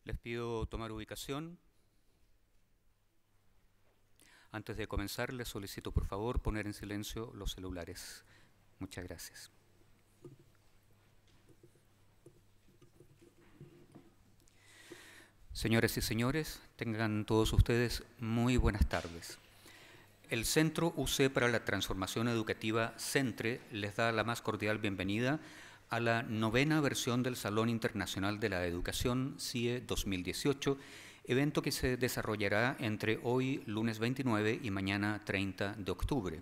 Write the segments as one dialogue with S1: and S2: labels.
S1: Les pido tomar ubicación. Antes de comenzar, les solicito por favor poner en silencio los celulares. Muchas gracias. Señoras y señores, tengan todos ustedes muy buenas tardes. El Centro UC para la Transformación Educativa, CENTRE, les da la más cordial bienvenida a la 9ª versión del Salón Internacional de la Educación, CIE 2018, evento que se desarrollará entre hoy, lunes 29, y mañana 30 de octubre.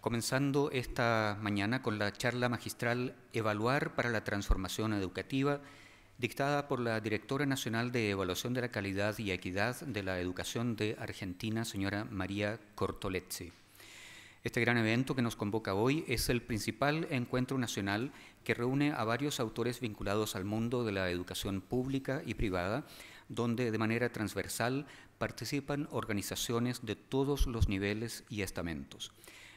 S1: Comenzando esta mañana con la charla magistral Evaluar para la Transformación Educativa, dictada por la Directora Nacional de Evaluación de la Calidad y Equidad de la Educación de Argentina, señora María Cortolezzi. Este gran evento que nos convoca hoy es el principal encuentro nacional que reúne a varios autores vinculados al mundo de la educación pública y privada, donde de manera transversal participan organizaciones de todos los niveles y estamentos.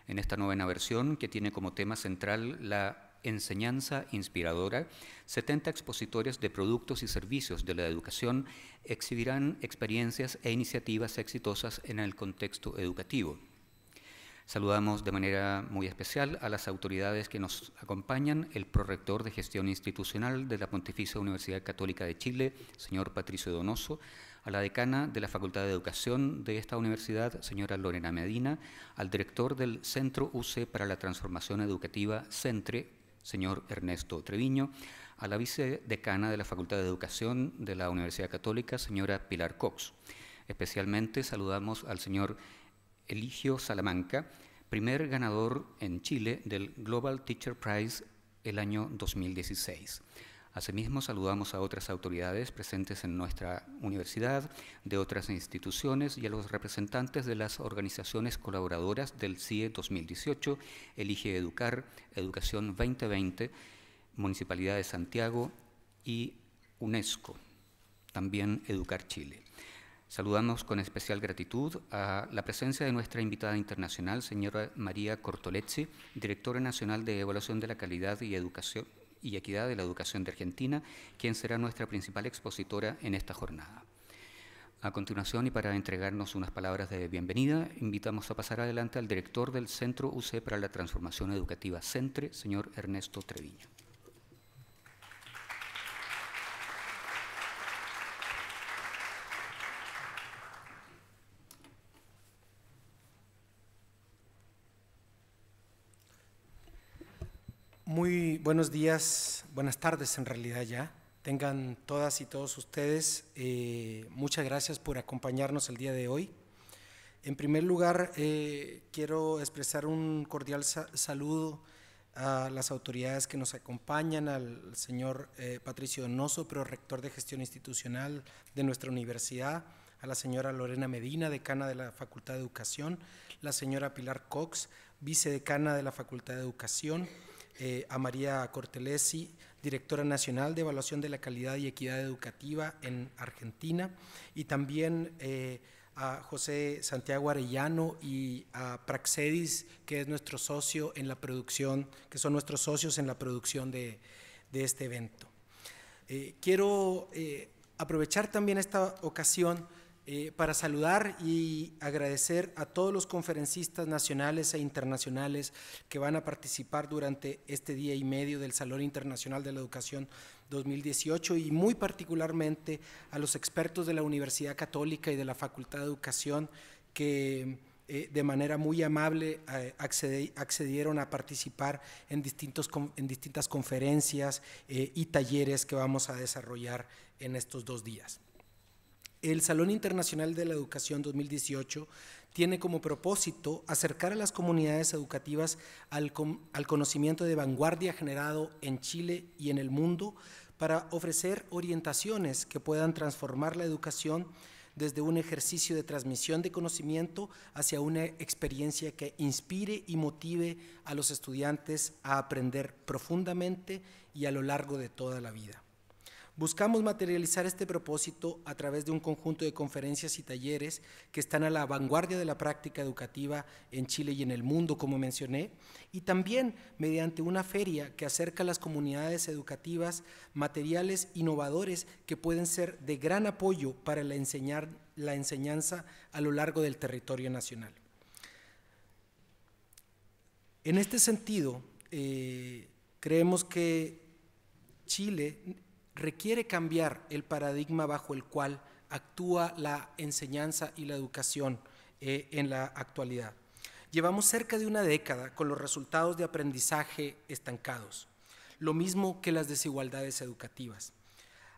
S1: En esta 9ª versión, que tiene como tema central la enseñanza inspiradora, 70 expositores de productos y servicios de la educación exhibirán experiencias e iniciativas exitosas en el contexto educativo. Saludamos de manera muy especial a las autoridades que nos acompañan, el prorector de Gestión Institucional de la Pontificia Universidad Católica de Chile, señor Patricio Donoso, a la decana de la Facultad de Educación de esta universidad, señora Lorena Medina, al director del Centro UC para la Transformación Educativa, CENTRE, señor Ernesto Treviño, a la vicedecana de la Facultad de Educación de la Universidad Católica, señora Pilar Cox. Especialmente saludamos al señor Eligio Salamanca, primer ganador en Chile del Global Teacher Prize el año 2016. Asimismo, saludamos a otras autoridades presentes en nuestra universidad, de otras instituciones y a los representantes de las organizaciones colaboradoras del CIE 2018, Elige Educar, Educación 2020, Municipalidad de Santiago y UNESCO, también Educar Chile. Saludamos con especial gratitud a la presencia de nuestra invitada internacional, señora María Cortolezzi, Directora Nacional de Evaluación de la Calidad y Educación y Equidad de la Educación de Argentina, quien será nuestra principal expositora en esta jornada. A continuación, y para entregarnos unas palabras de bienvenida, invitamos a pasar adelante al director del Centro UC para la Transformación Educativa, CENTRE, señor Ernesto Treviño.
S2: Muy buenos días, buenas tardes en realidad ya. Tengan todas y todos ustedes, muchas gracias por acompañarnos el día de hoy. En primer lugar, quiero expresar un cordial saludo a las autoridades que nos acompañan, al señor Patricio Donoso, prorector de Gestión Institucional de nuestra universidad, a la señora Lorena Medina, decana de la Facultad de Educación, la señora Pilar Cox, vicedecana de la Facultad de Educación, a María Cortolezzi, Directora Nacional de Evaluación de la Calidad y Equidad Educativa en Argentina, y también a José Santiago Arellano y a Praxedis, que es nuestro socio en la producción, que son nuestros socios en la producción de este evento. Quiero aprovechar también esta ocasión para saludar y agradecer a todos los conferencistas nacionales e internacionales que van a participar durante este día y medio del Salón Internacional de la Educación 2018 y muy particularmente a los expertos de la Universidad Católica y de la Facultad de Educación que de manera muy amable accedieron a participar en distintas conferencias y talleres que vamos a desarrollar en estos 2 días. El Salón Internacional de la Educación 2018 tiene como propósito acercar a las comunidades educativas al conocimiento de vanguardia generado en Chile y en el mundo para ofrecer orientaciones que puedan transformar la educación desde un ejercicio de transmisión de conocimiento hacia una experiencia que inspire y motive a los estudiantes a aprender profundamente y a lo largo de toda la vida. Buscamos materializar este propósito a través de un conjunto de conferencias y talleres que están a la vanguardia de la práctica educativa en Chile y en el mundo, como mencioné, y también mediante una feria que acerca a las comunidades educativas materiales innovadores que pueden ser de gran apoyo para la enseñanza a lo largo del territorio nacional. En este sentido, creemos que Chile requiere cambiar el paradigma bajo el cual actúa la enseñanza y la educación en la actualidad. Llevamos cerca de una década con los resultados de aprendizaje estancados, lo mismo que las desigualdades educativas.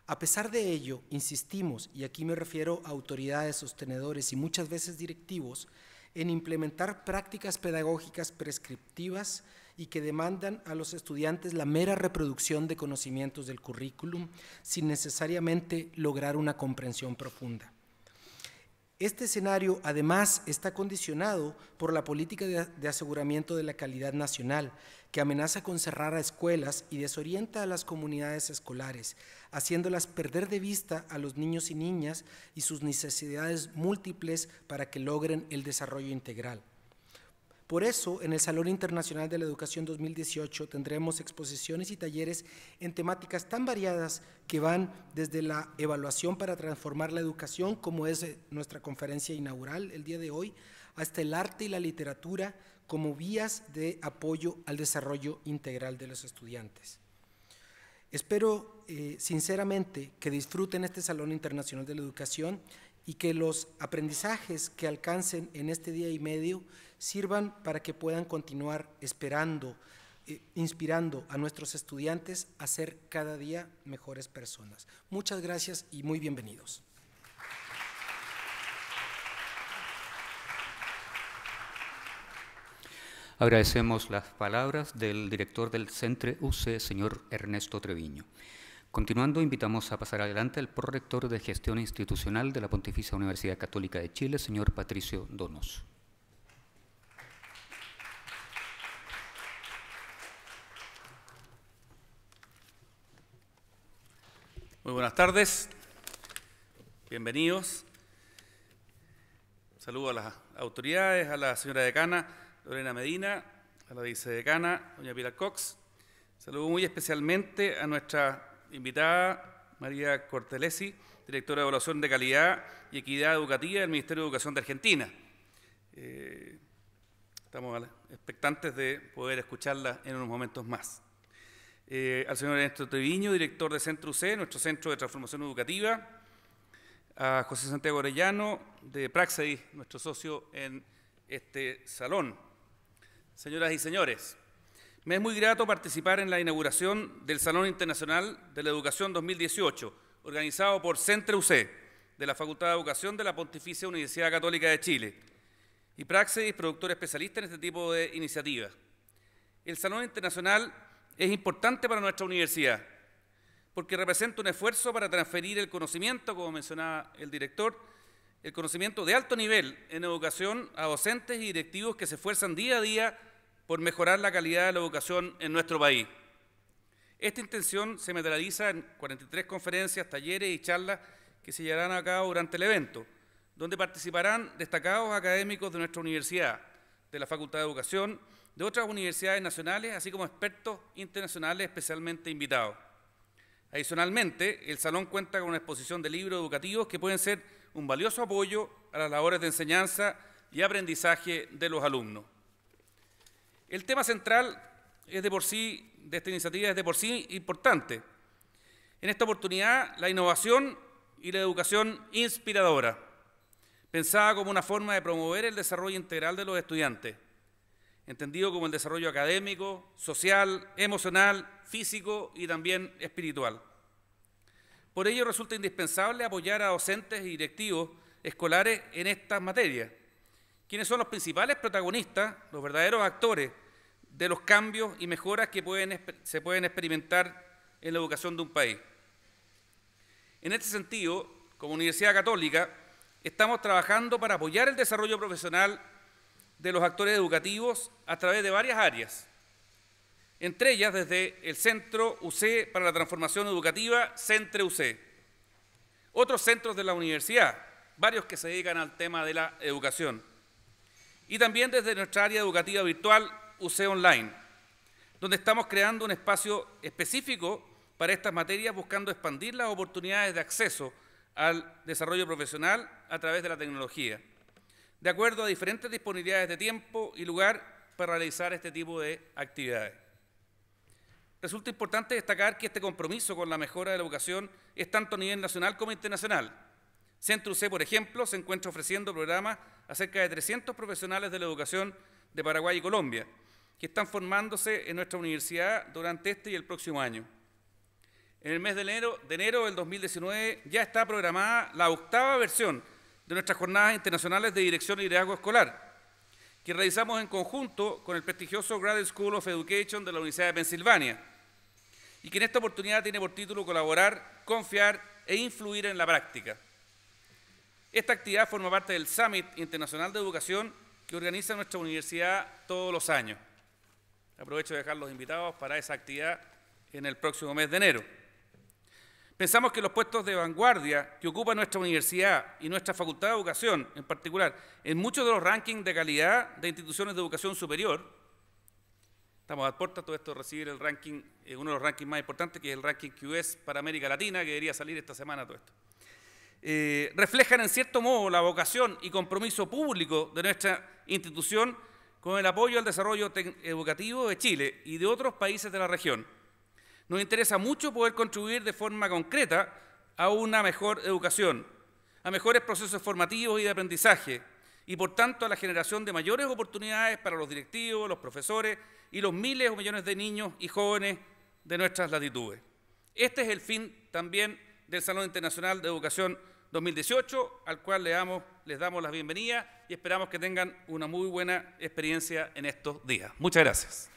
S2: A pesar de ello, insistimos, y aquí me refiero a autoridades, sostenedores y muchas veces directivos, en implementar prácticas pedagógicas prescriptivas y que demandan a los estudiantes la mera reproducción de conocimientos del currículum sin necesariamente lograr una comprensión profunda. Este escenario, además, está condicionado por la política de aseguramiento de la calidad nacional, que amenaza con cerrar a escuelas y desorienta a las comunidades escolares, haciéndolas perder de vista a los niños y niñas y sus necesidades múltiples para que logren el desarrollo integral. Por eso, en el Salón Internacional de la Educación 2018 tendremos exposiciones y talleres en temáticas tan variadas que van desde la evaluación para transformar la educación, como es nuestra conferencia inaugural el día de hoy, hasta el arte y la literatura como vías de apoyo al desarrollo integral de los estudiantes. Espero sinceramente que disfruten este Salón Internacional de la Educación y que los aprendizajes que alcancen en este día y medio sirvan para que puedan continuar inspirando a nuestros estudiantes a ser cada día mejores personas. Muchas gracias y muy bienvenidos.
S1: Agradecemos las palabras del director del Centre UC, señor Ernesto Treviño. Continuando, invitamos a pasar adelante al prorector de Gestión Institucional de la Pontificia Universidad Católica de Chile, señor Patricio Donoso.
S3: Muy buenas tardes, bienvenidos. Saludo a las autoridades, a la señora decana Lorena Medina, a la vicedecana doña Pilar Cox. Saludo muy especialmente a nuestra invitada María Cortelesi, directora de Evaluación de Calidad y Equidad Educativa del Ministerio de Educación de Argentina. Estamos expectantes de poder escucharla en unos momentos más. Al señor Ernesto Treviño, director de Centro UC, nuestro Centro de Transformación Educativa, a José Santiago Orellano, de Praxedis, nuestro socio en este salón. Señoras y señores, me es muy grato participar en la inauguración del Salón Internacional de la Educación 2018, organizado por Centro UC, de la Facultad de Educación de la Pontificia Universidad Católica de Chile, y Praxedis, productor especialista en este tipo de iniciativas. El Salón Internacional es importante para nuestra universidad, porque representa un esfuerzo para transferir el conocimiento, como mencionaba el director, el conocimiento de alto nivel en educación a docentes y directivos que se esfuerzan día a día por mejorar la calidad de la educación en nuestro país. Esta intención se materializa en 43 conferencias, talleres y charlas que se llevarán a cabo durante el evento, donde participarán destacados académicos de nuestra universidad, de la Facultad de Educación, de otras universidades nacionales, así como expertos internacionales especialmente invitados. Adicionalmente, el salón cuenta con una exposición de libros educativos que pueden ser un valioso apoyo a las labores de enseñanza y aprendizaje de los alumnos. El tema central de esta iniciativa es de por sí importante. En esta oportunidad, la innovación y la educación inspiradora, pensada como una forma de promover el desarrollo integral de los estudiantes, entendido como el desarrollo académico, social, emocional, físico y también espiritual. Por ello resulta indispensable apoyar a docentes y directivos escolares en estas materias, quienes son los principales protagonistas, los verdaderos actores de los cambios y mejoras que se pueden experimentar en la educación de un país. En este sentido, como Universidad Católica, estamos trabajando para apoyar el desarrollo profesional de los actores educativos a través de varias áreas. entre ellas desde el Centro UC para la Transformación Educativa, Centre UC. Otros centros de la universidad, varios que se dedican al tema de la educación. Y también desde nuestra área educativa virtual, UC Online, donde estamos creando un espacio específico para estas materias, buscando expandir las oportunidades de acceso al desarrollo profesional a través de la tecnología, de acuerdo a diferentes disponibilidades de tiempo y lugar para realizar este tipo de actividades. Resulta importante destacar que este compromiso con la mejora de la educación es tanto a nivel nacional como internacional. Centro UC, por ejemplo, se encuentra ofreciendo programas a cerca de 300 profesionales de la educación de Paraguay y Colombia, que están formándose en nuestra universidad durante este y el próximo año. En el mes de enero del 2019 ya está programada la 8ª versión de nuestras jornadas internacionales de dirección y liderazgo escolar, que realizamos en conjunto con el prestigioso Graduate School of Education de la Universidad de Pensilvania, y que en esta oportunidad tiene por título Colaborar, Confiar e Influir en la Práctica. Esta actividad forma parte del Summit Internacional de Educación que organiza nuestra universidad todos los años. Aprovecho de dejar los invitados para esa actividad en el próximo mes de enero. Pensamos que los puestos de vanguardia que ocupa nuestra universidad y nuestra Facultad de Educación, en particular, en muchos de los rankings de calidad de instituciones de educación superior, estamos a puertas todo esto de recibir el ranking, uno de los rankings más importantes, que es el ranking QS para América Latina, que debería salir esta semana todo esto. Reflejan en cierto modo la vocación y compromiso público de nuestra institución con el apoyo al desarrollo educativo de Chile y de otros países de la región. Nos interesa mucho poder contribuir de forma concreta a una mejor educación, a mejores procesos formativos y de aprendizaje, y por tanto a la generación de mayores oportunidades para los directivos, los profesores y los miles o millones de niños y jóvenes de nuestras latitudes. Este es el fin también del Salón Internacional de Educación 2018, al cual les damos la bienvenida y esperamos que tengan una muy buena experiencia en estos días. Muchas gracias.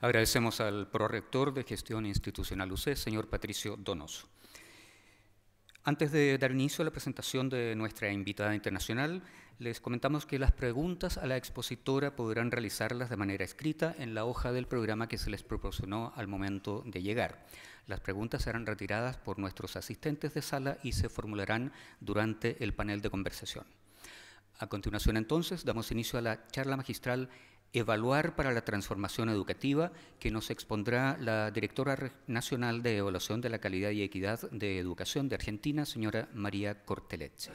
S1: Agradecemos al prorector de Gestión Institucional UC, señor Patricio Donoso. Antes de dar inicio a la presentación de nuestra invitada internacional, les comentamos que las preguntas a la expositora podrán realizarlas de manera escrita en la hoja del programa que se les proporcionó al momento de llegar. Las preguntas serán retiradas por nuestros asistentes de sala y se formularán durante el panel de conversación. A continuación, entonces, damos inicio a la charla magistral Evaluar para la Transformación Educativa, que nos expondrá la Directora Nacional de Evaluación de la Calidad y Equidad de Educación de Argentina, señora María Cortelezzi.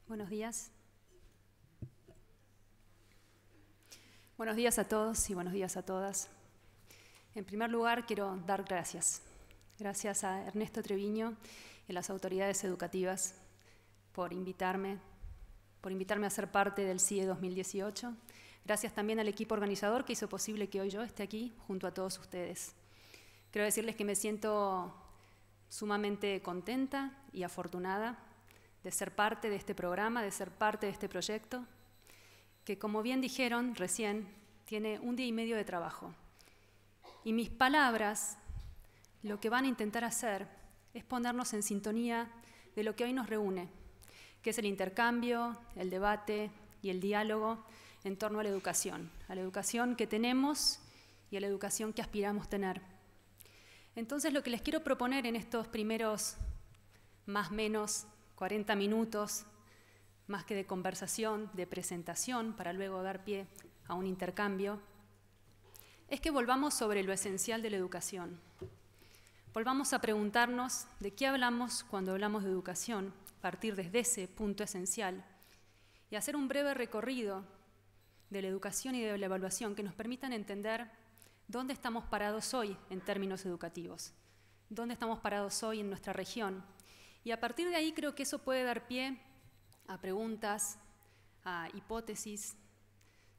S4: Buenos días. Buenos días a todos y buenos días a todas. En primer lugar, quiero dar gracias. Gracias a Ernesto Treviño y a las autoridades educativas por invitarme a ser parte del CIE 2018. Gracias también al equipo organizador que hizo posible que hoy yo esté aquí junto a todos ustedes. Quiero decirles que me siento sumamente contenta y afortunada de ser parte de este programa, de ser parte de este proyecto, que, como bien dijeron recién, tiene 1 día y medio de trabajo. Y mis palabras lo que van a intentar hacer es ponernos en sintonía de lo que hoy nos reúne, que es el intercambio, el debate y el diálogo en torno a la educación que tenemos y a la educación que aspiramos tener. Entonces, lo que les quiero proponer en estos primeros más o menos 40 minutos, más que de conversación, de presentación, para luego dar pie a un intercambio, es que volvamos sobre lo esencial de la educación. Volvamos a preguntarnos de qué hablamos cuando hablamos de educación, partir desde ese punto esencial, y hacer un breve recorrido de la educación y de la evaluación que nos permitan entender dónde estamos parados hoy en términos educativos, dónde estamos parados hoy en nuestra región. Y a partir de ahí creo que eso puede dar pie a preguntas, a hipótesis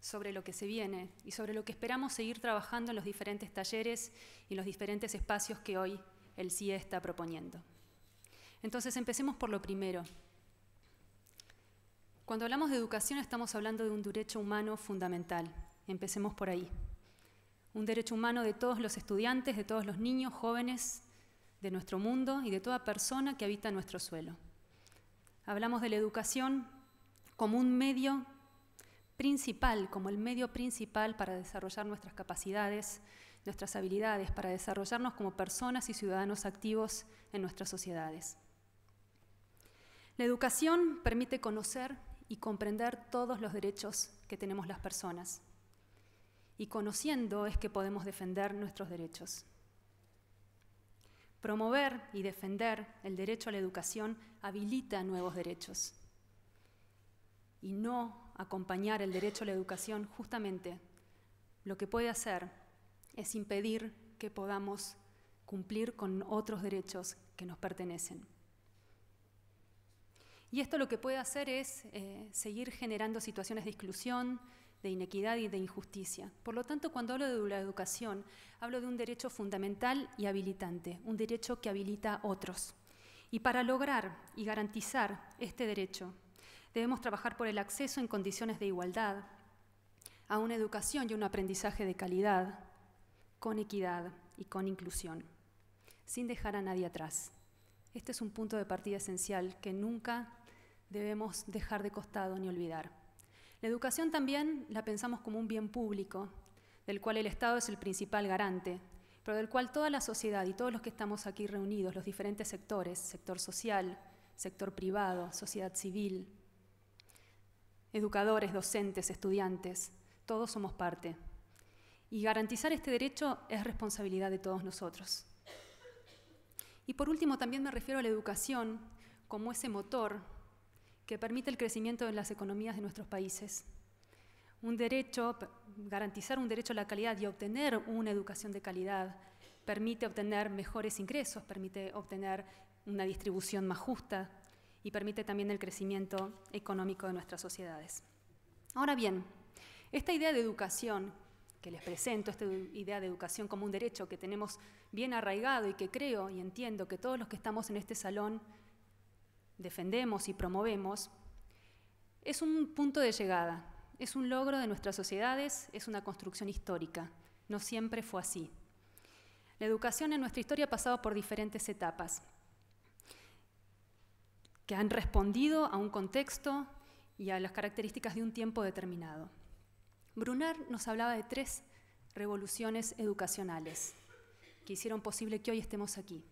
S4: sobre lo que se viene y sobre lo que esperamos seguir trabajando en los diferentes talleres y los diferentes espacios que hoy el CIE está proponiendo. Entonces, empecemos por lo primero. Cuando hablamos de educación estamos hablando de un derecho humano fundamental. Empecemos por ahí. Un derecho humano de todos los estudiantes, de todos los niños, jóvenes de nuestro mundo y de toda persona que habita nuestro suelo. Hablamos de la educación como un medio principal, como el medio principal para desarrollar nuestras capacidades, nuestras habilidades, para desarrollarnos como personas y ciudadanos activos en nuestras sociedades. La educación permite conocer y comprender todos los derechos que tenemos las personas. Y conociendo es que podemos defender nuestros derechos. Promover y defender el derecho a la educación habilita nuevos derechos. Y no acompañar el derecho a la educación, justamente lo que puede hacer es impedir que podamos cumplir con otros derechos que nos pertenecen. Y esto lo que puede hacer es seguir generando situaciones de exclusión, de inequidad y de injusticia. Por lo tanto, cuando hablo de la educación, hablo de un derecho fundamental y habilitante, un derecho que habilita a otros. Y para lograr y garantizar este derecho, debemos trabajar por el acceso en condiciones de igualdad a una educación y un aprendizaje de calidad, con equidad y con inclusión, sin dejar a nadie atrás. Este es un punto de partida esencial que nunca debemos dejar de costado ni olvidar. La educación también la pensamos como un bien público, del cual el Estado es el principal garante, pero del cual toda la sociedad y todos los que estamos aquí reunidos, los diferentes sectores, sector social, sector privado, sociedad civil, educadores, docentes, estudiantes, todos somos parte. Y garantizar este derecho es responsabilidad de todos nosotros. Y por último, también me refiero a la educación como ese motor que permite el crecimiento de las economías de nuestros países. Garantizar un derecho a la calidad y obtener una educación de calidad permite obtener mejores ingresos, permite obtener una distribución más justa y permite también el crecimiento económico de nuestras sociedades. Ahora bien, esta idea de educación que les presento, esta idea de educación como un derecho que tenemos bien arraigado y que creo y entiendo que todos los que estamos en este salón defendemos y promovemos, es un punto de llegada, es un logro de nuestras sociedades, es una construcción histórica. No siempre fue así. La educación en nuestra historia ha pasado por diferentes etapas que han respondido a un contexto y a las características de un tiempo determinado. Brunner nos hablaba de 3 revoluciones educacionales que hicieron posible que hoy estemos aquí.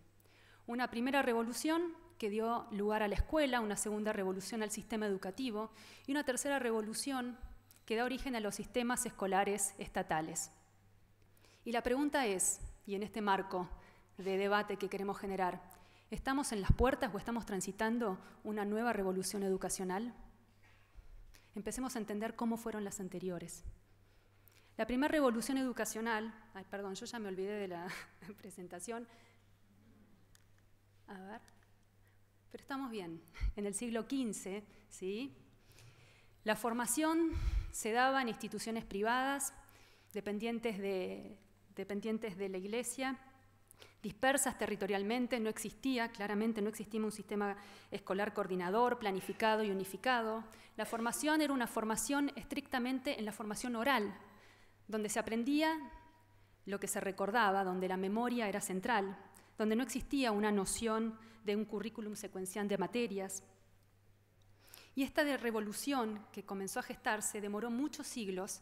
S4: Una primera revolución que dio lugar a la escuela, una segunda revolución al sistema educativo y una tercera revolución que da origen a los sistemas escolares estatales. Y la pregunta es, y en este marco de debate que queremos generar, ¿estamos en las puertas o estamos transitando una nueva revolución educacional? Empecemos a entender cómo fueron las anteriores. La primera revolución educacional, yo ya me olvidé de la presentación. A ver, pero estamos bien. En el siglo XV, ¿sí? La formación se daba en instituciones privadas, dependientes de la Iglesia, dispersas territorialmente, claramente no existía un sistema escolar coordinador, planificado y unificado. La formación era una formación estrictamente en la formación oral, donde se aprendía lo que se recordaba, donde la memoria era central, donde no existía una noción de un currículum secuencial de materias. Y esta revolución que comenzó a gestarse demoró muchos siglos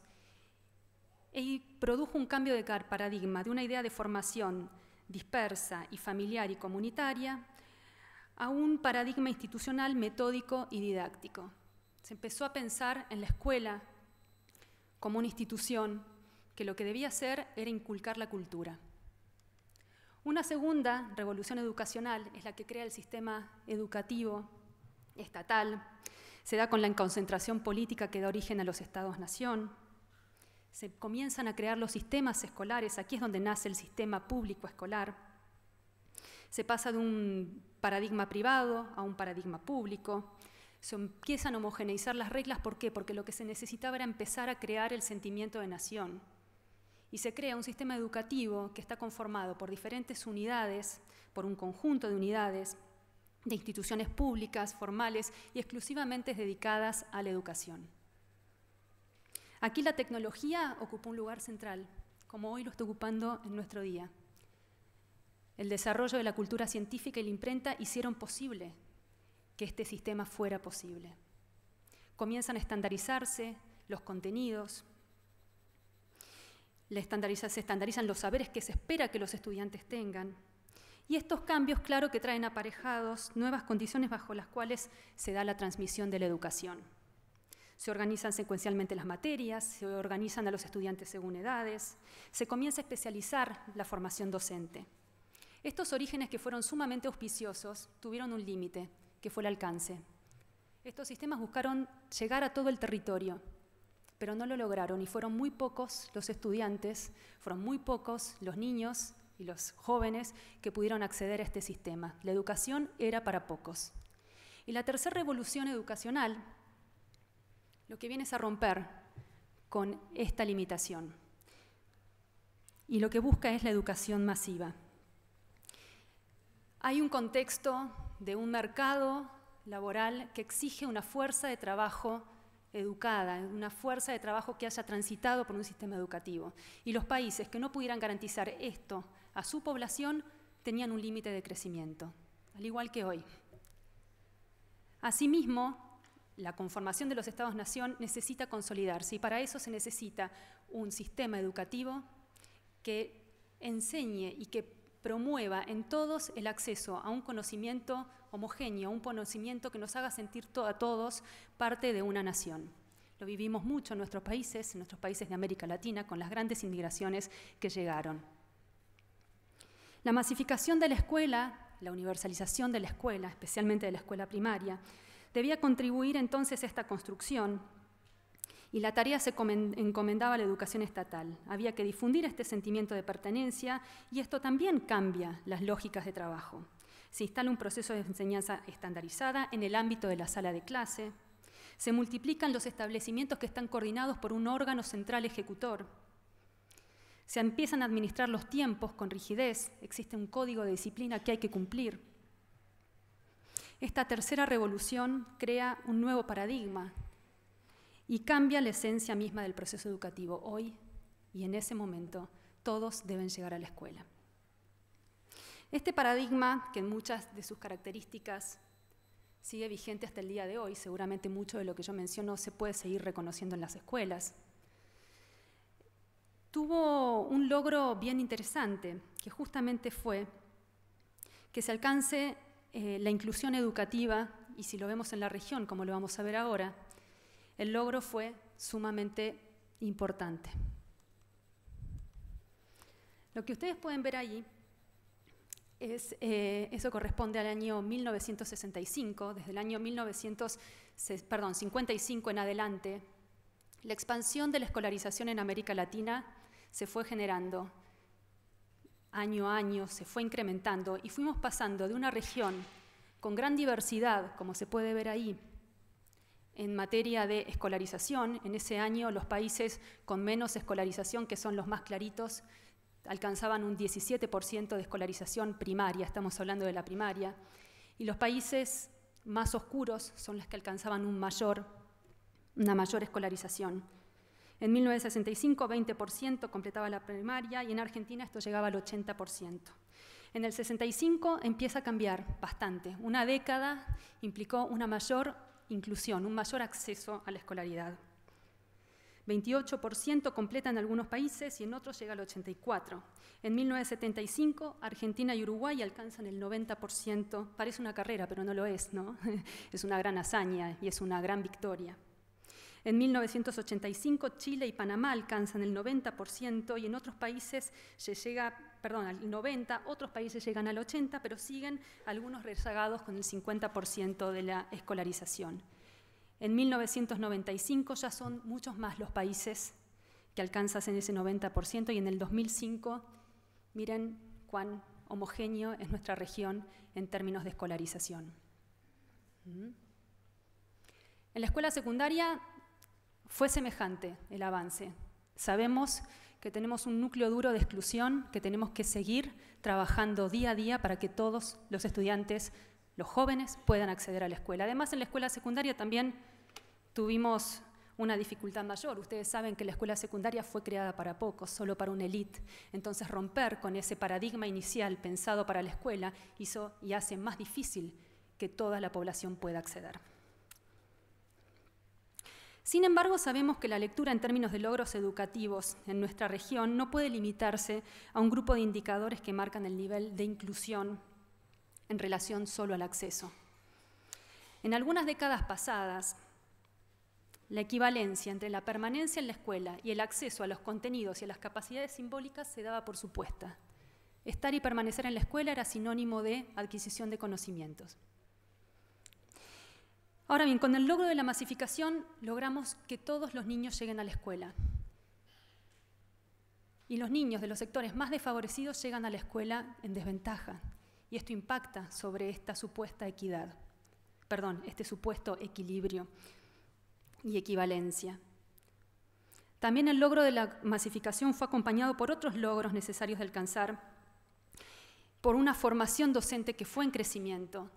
S4: y produjo un cambio de paradigma, de una idea de formación dispersa y familiar y comunitaria a un paradigma institucional, metódico y didáctico. Se empezó a pensar en la escuela como una institución que lo que debía hacer era inculcar la cultura. Una segunda revolución educacional es la que crea el sistema educativo estatal. Se da con la concentración política que da origen a los estados-nación. Se comienzan a crear los sistemas escolares, aquí es donde nace el sistema público escolar. Se pasa de un paradigma privado a un paradigma público. Se empiezan a homogeneizar las reglas, ¿por qué? Porque lo que se necesitaba era empezar a crear el sentimiento de nación. Y se crea un sistema educativo que está conformado por diferentes unidades, por un conjunto de unidades, de instituciones públicas, formales y exclusivamente dedicadas a la educación. Aquí la tecnología ocupó un lugar central, como hoy lo está ocupando en nuestro día. El desarrollo de la cultura científica y la imprenta hicieron posible que este sistema fuera posible. Comienzan a estandarizarse los contenidos, se estandarizan los saberes que se espera que los estudiantes tengan. Y estos cambios, claro, que traen aparejados nuevas condiciones bajo las cuales se da la transmisión de la educación. Se organizan secuencialmente las materias, se organizan a los estudiantes según edades, se comienza a especializar la formación docente. Estos orígenes que fueron sumamente auspiciosos tuvieron un límite, que fue el alcance. Estos sistemas buscaron llegar a todo el territorio, pero no lo lograron y fueron muy pocos los estudiantes, fueron muy pocos los niños y los jóvenes que pudieron acceder a este sistema. La educación era para pocos. Y la tercera revolución educacional lo que viene es a romper con esta limitación. Y lo que busca es la educación masiva. Hay un contexto de un mercado laboral que exige una fuerza de trabajo educada, una fuerza de trabajo que haya transitado por un sistema educativo. Y los países que no pudieran garantizar esto a su población tenían un límite de crecimiento, al igual que hoy. Asimismo, la conformación de los Estados-nación necesita consolidarse y para eso se necesita un sistema educativo que enseñe y que promueva en todos el acceso a un conocimiento homogéneo, un conocimiento que nos haga sentir a todos parte de una nación. Lo vivimos mucho en nuestros países de América Latina, con las grandes inmigraciones que llegaron. La masificación de la escuela, la universalización de la escuela, especialmente de la escuela primaria, debía contribuir entonces a esta construcción y la tarea se encomendaba a la educación estatal. Había que difundir este sentimiento de pertenencia y esto también cambia las lógicas de trabajo. Se instala un proceso de enseñanza estandarizada en el ámbito de la sala de clase. Se multiplican los establecimientos que están coordinados por un órgano central ejecutor. Se empiezan a administrar los tiempos con rigidez. Existe un código de disciplina que hay que cumplir. Esta tercera revolución crea un nuevo paradigma y cambia la esencia misma del proceso educativo. Hoy y en ese momento todos deben llegar a la escuela. Este paradigma, que en muchas de sus características sigue vigente hasta el día de hoy, seguramente mucho de lo que yo menciono se puede seguir reconociendo en las escuelas, tuvo un logro bien interesante, que justamente fue que se alcance la inclusión educativa, y si lo vemos en la región, como lo vamos a ver ahora, el logro fue sumamente importante. Lo que ustedes pueden ver ahí, eso corresponde al año 1965, desde el año 55 en adelante, la expansión de la escolarización en América Latina se fue generando año a año, se fue incrementando y fuimos pasando de una región con gran diversidad, como se puede ver ahí, en materia de escolarización. En ese año los países con menos escolarización, que son los más claritos, alcanzaban un 17% de escolarización primaria, estamos hablando de la primaria, y los países más oscuros son los que alcanzaban una mayor escolarización. En 1965, 20% completaba la primaria y en Argentina esto llegaba al 80%. En el 65 empieza a cambiar bastante. Una década implicó una mayor inclusión, un mayor acceso a la escolaridad. 28% completa en algunos países y en otros llega al 84%. En 1975, Argentina y Uruguay alcanzan el 90%. Parece una carrera, pero no lo es, ¿no? Es una gran hazaña y es una gran victoria. En 1985, Chile y Panamá alcanzan el 90% y en otros países se llega, al 90%, otros países llegan al 80%, pero siguen algunos rezagados con el 50% de la escolarización. En 1995 ya son muchos más los países que alcanzan en ese 90% y en el 2005, miren cuán homogéneo es nuestra región en términos de escolarización. En la escuela secundaria fue semejante el avance. Sabemos que tenemos un núcleo duro de exclusión, que tenemos que seguir trabajando día a día para que todos los estudiantes los jóvenes puedan acceder a la escuela. Además, en la escuela secundaria también tuvimos una dificultad mayor. Ustedes saben que la escuela secundaria fue creada para pocos, solo para una élite. Entonces, romper con ese paradigma inicial pensado para la escuela hizo y hace más difícil que toda la población pueda acceder. Sin embargo, sabemos que la lectura en términos de logros educativos en nuestra región no puede limitarse a un grupo de indicadores que marcan el nivel de inclusión en relación solo al acceso. En algunas décadas pasadas, la equivalencia entre la permanencia en la escuela y el acceso a los contenidos y a las capacidades simbólicas se daba por supuesta. Estar y permanecer en la escuela era sinónimo de adquisición de conocimientos. Ahora bien, con el logro de la masificación logramos que todos los niños lleguen a la escuela. Y los niños de los sectores más desfavorecidos llegan a la escuela en desventaja. Y esto impacta sobre esta supuesta equidad, este supuesto equilibrio y equivalencia. También el logro de la masificación fue acompañado por otros logros necesarios de alcanzar, por una formación docente que fue en crecimiento.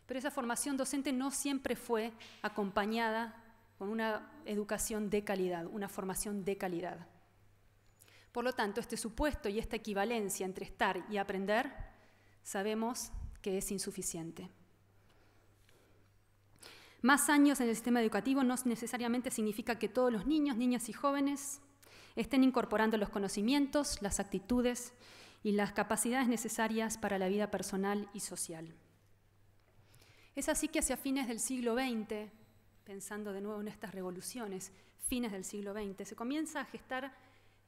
S4: Pero esa formación docente no siempre fue acompañada con una educación de calidad, una formación de calidad. Por lo tanto, este supuesto y esta equivalencia entre estar y aprender, sabemos que es insuficiente. Más años en el sistema educativo no necesariamente significa que todos los niños, niñas y jóvenes estén incorporando los conocimientos, las actitudes y las capacidades necesarias para la vida personal y social. Es así que hacia fines del siglo XX, pensando de nuevo en estas revoluciones, fines del siglo XX, se comienza a gestar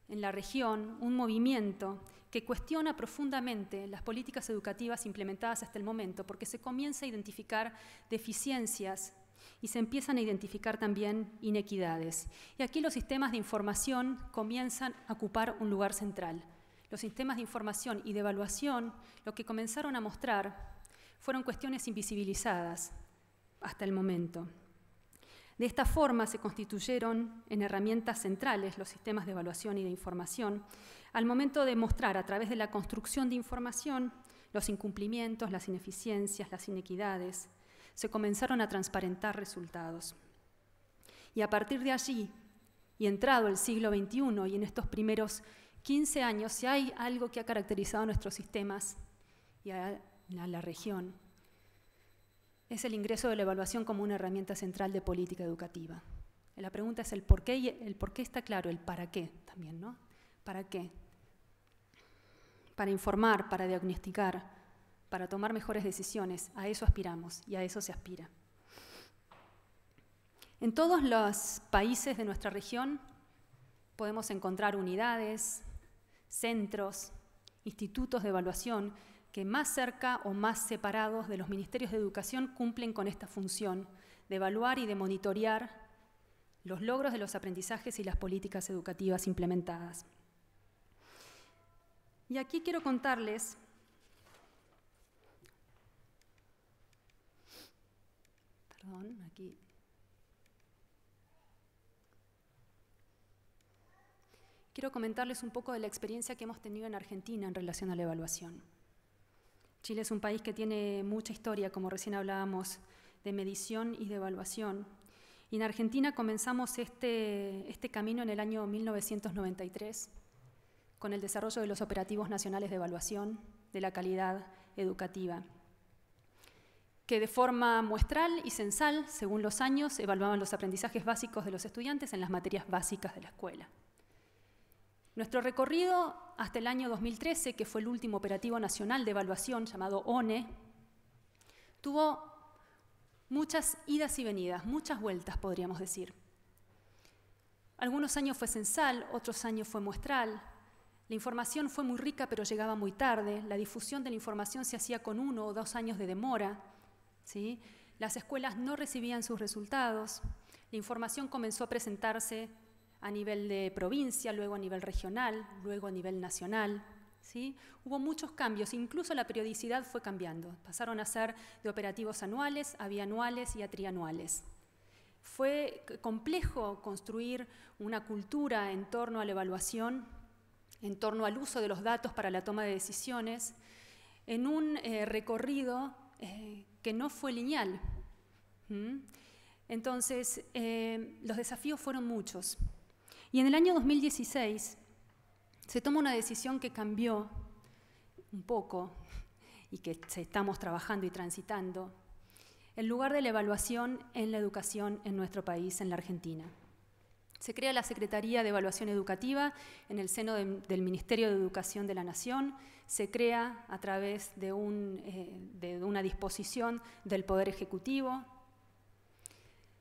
S4: en la región un movimiento que cuestiona profundamente las políticas educativas implementadas hasta el momento, porque se comienza a identificar deficiencias y se empiezan a identificar también inequidades. Y aquí los sistemas de información comienzan a ocupar un lugar central. Los sistemas de información y de evaluación lo que comenzaron a mostrar fueron cuestiones invisibilizadas hasta el momento. De esta forma se constituyeron en herramientas centrales los sistemas de evaluación y de información al momento de mostrar a través de la construcción de información los incumplimientos, las ineficiencias, las inequidades. Se comenzaron a transparentar resultados. Y a partir de allí, y entrado el siglo XXI y en estos primeros 15 años, si hay algo que ha caracterizado a nuestros sistemas y a la región, es el ingreso de la evaluación como una herramienta central de política educativa. La pregunta es el por qué, y el por qué está claro, el para qué también, ¿no? ¿Para qué? Para informar, para diagnosticar, para tomar mejores decisiones. A eso aspiramos y a eso se aspira. En todos los países de nuestra región podemos encontrar unidades, centros, institutos de evaluación que más cerca o más separados de los ministerios de educación cumplen con esta función de evaluar y de monitorear los logros de los aprendizajes y las políticas educativas implementadas. Y aquí quiero contarles quiero comentarles un poco de la experiencia que hemos tenido en Argentina en relación a la evaluación. Chile es un país que tiene mucha historia, como recién hablábamos, de medición y de evaluación. Y en Argentina comenzamos este camino en el año 1993, con el desarrollo de los operativos nacionales de evaluación de la calidad educativa, que de forma muestral y censal, según los años, evaluaban los aprendizajes básicos de los estudiantes en las materias básicas de la escuela. Nuestro recorrido hasta el año 2013, que fue el último operativo nacional de evaluación llamado ONE, tuvo muchas idas y venidas, muchas vueltas, podríamos decir. Algunos años fue censal, otros años fue muestral. La información fue muy rica, pero llegaba muy tarde. La difusión de la información se hacía con 1 o 2 años de demora, ¿sí? Las escuelas no recibían sus resultados. La información comenzó a presentarse a nivel de provincia, luego a nivel regional, luego a nivel nacional, ¿sí? Hubo muchos cambios, incluso la periodicidad fue cambiando. Pasaron a ser de operativos anuales a bianuales y a trianuales. Fue complejo construir una cultura en torno a la evaluación, en torno al uso de los datos para la toma de decisiones, en un recorrido que no fue lineal. Entonces, los desafíos fueron muchos. Y en el año 2016 se toma una decisión que cambió un poco y que estamos trabajando y transitando, el lugar de la evaluación en la educación en nuestro país, en la Argentina. Se crea la Secretaría de Evaluación Educativa en el seno del Ministerio de Educación de la Nación, se crea a través de una disposición del Poder Ejecutivo,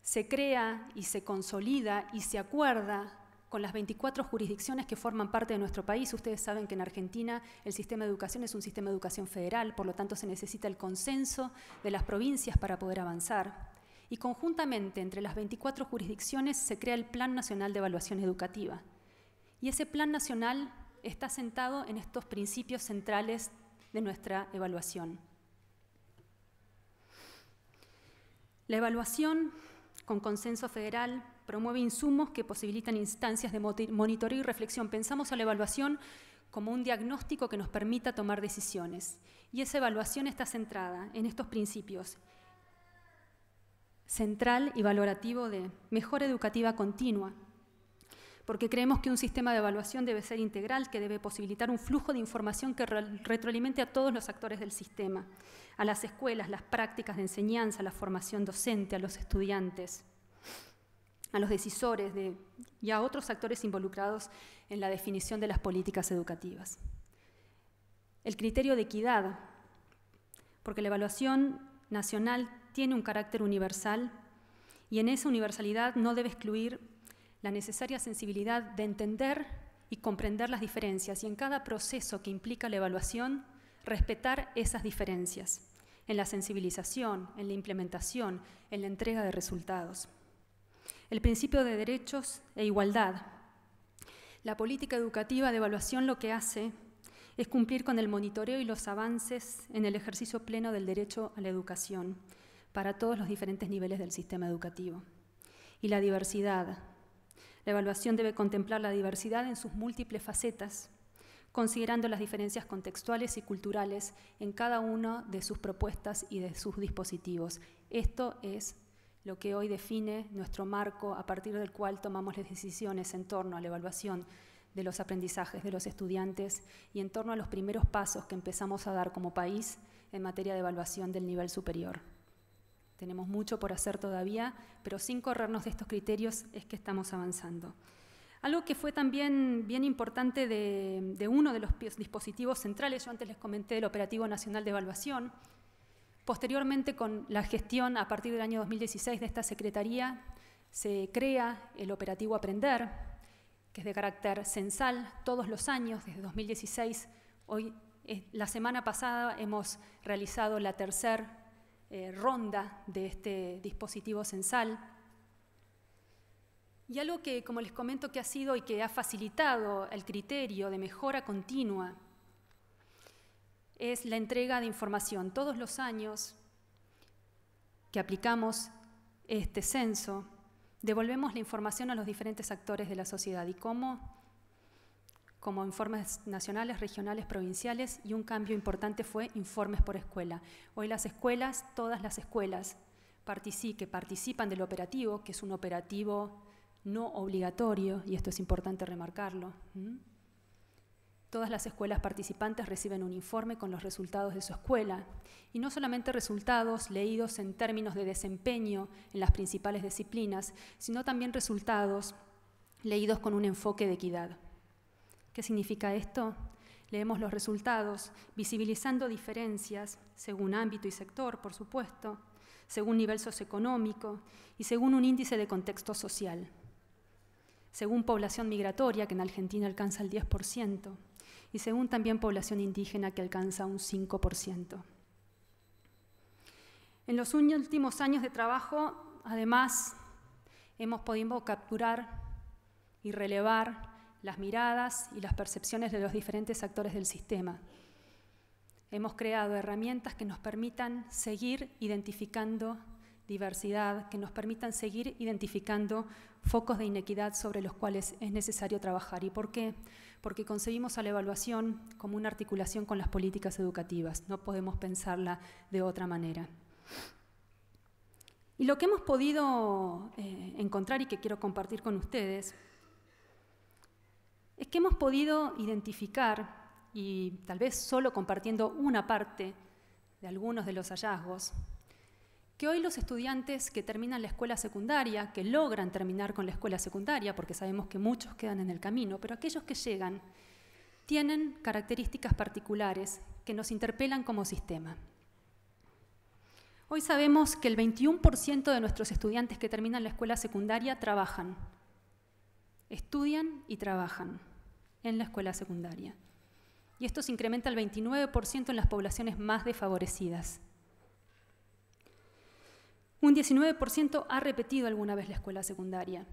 S4: se crea y se consolida y se acuerda con las 24 jurisdicciones que forman parte de nuestro país. Ustedes saben que en Argentina el sistema de educación es un sistema de educación federal, por lo tanto se necesita el consenso de las provincias para poder avanzar. Y conjuntamente entre las 24 jurisdicciones se crea el Plan Nacional de Evaluación Educativa. Y ese Plan Nacional está sentado en estos principios centrales de nuestra evaluación. La evaluación con consenso federal promueve insumos que posibilitan instancias de monitoreo y reflexión. Pensamos a la evaluación como un diagnóstico que nos permita tomar decisiones. Y esa evaluación está centrada en estos principios: central y valorativo de mejora educativa continua, porque creemos que un sistema de evaluación debe ser integral, que debe posibilitar un flujo de información que retroalimente a todos los actores del sistema, a las escuelas, las prácticas de enseñanza, la formación docente, a los estudiantes, a los decisores y a otros actores involucrados en la definición de las políticas educativas. El criterio de equidad, porque la evaluación nacional tiene un carácter universal y en esa universalidad no debe excluir la necesaria sensibilidad de entender y comprender las diferencias y en cada proceso que implica la evaluación, respetar esas diferencias, en la sensibilización, en la implementación, en la entrega de resultados. El principio de derechos e igualdad. La política educativa de evaluación lo que hace es cumplir con el monitoreo y los avances en el ejercicio pleno del derecho a la educación para todos los diferentes niveles del sistema educativo. Y la diversidad. La evaluación debe contemplar la diversidad en sus múltiples facetas, considerando las diferencias contextuales y culturales en cada una de sus propuestas y de sus dispositivos. Esto es lo que hoy define nuestro marco a partir del cual tomamos las decisiones en torno a la evaluación de los aprendizajes de los estudiantes y en torno a los primeros pasos que empezamos a dar como país en materia de evaluación del nivel superior. Tenemos mucho por hacer todavía, pero sin corrernos de estos criterios es que estamos avanzando. Algo que fue también bien importante de uno de los dispositivos centrales, yo antes les comenté el Operativo Nacional de Evaluación. Posteriormente, con la gestión a partir del año 2016 de esta Secretaría, se crea el Operativo Aprender, que es de carácter censal todos los años, desde 2016. La semana pasada hemos realizado la tercera ronda de este dispositivo censal. Y algo que, como les comento, que ha sido y que ha facilitado el criterio de mejora continua es la entrega de información. Todos los años que aplicamos este censo, devolvemos la información a los diferentes actores de la sociedad. ¿Y cómo? Como informes nacionales, regionales, provinciales, y un cambio importante fue informes por escuela. Hoy las escuelas, todas las escuelas que participan del operativo, que es un operativo no obligatorio, y esto es importante remarcarlo, todas las escuelas participantes reciben un informe con los resultados de su escuela, y no solamente resultados leídos en términos de desempeño en las principales disciplinas, sino también resultados leídos con un enfoque de equidad. ¿Qué significa esto? Leemos los resultados visibilizando diferencias según ámbito y sector, por supuesto, según nivel socioeconómico y según un índice de contexto social, según población migratoria, que en Argentina alcanza el 10%, y según también población indígena, que alcanza un 5%. En los últimos años de trabajo, además, hemos podido capturar y relevar las miradas y las percepciones de los diferentes actores del sistema. Hemos creado herramientas que nos permitan seguir identificando diversidad, que nos permitan seguir identificando focos de inequidad sobre los cuales es necesario trabajar. ¿Y por qué? Porque concebimos a la evaluación como una articulación con las políticas educativas. No podemos pensarla de otra manera. Y lo que hemos podido encontrar y que quiero compartir con ustedes es que hemos podido identificar, y tal vez solo compartiendo una parte de algunos de los hallazgos, que hoy los estudiantes que terminan la escuela secundaria, que logran terminar con la escuela secundaria, porque sabemos que muchos quedan en el camino, pero aquellos que llegan tienen características particulares que nos interpelan como sistema. Hoy sabemos que el 21% de nuestros estudiantes que terminan la escuela secundaria trabajan, estudian y trabajan en la escuela secundaria. Y esto se incrementa al 29% en las poblaciones más desfavorecidas. Un 19% ha repetido alguna vez la escuela secundaria.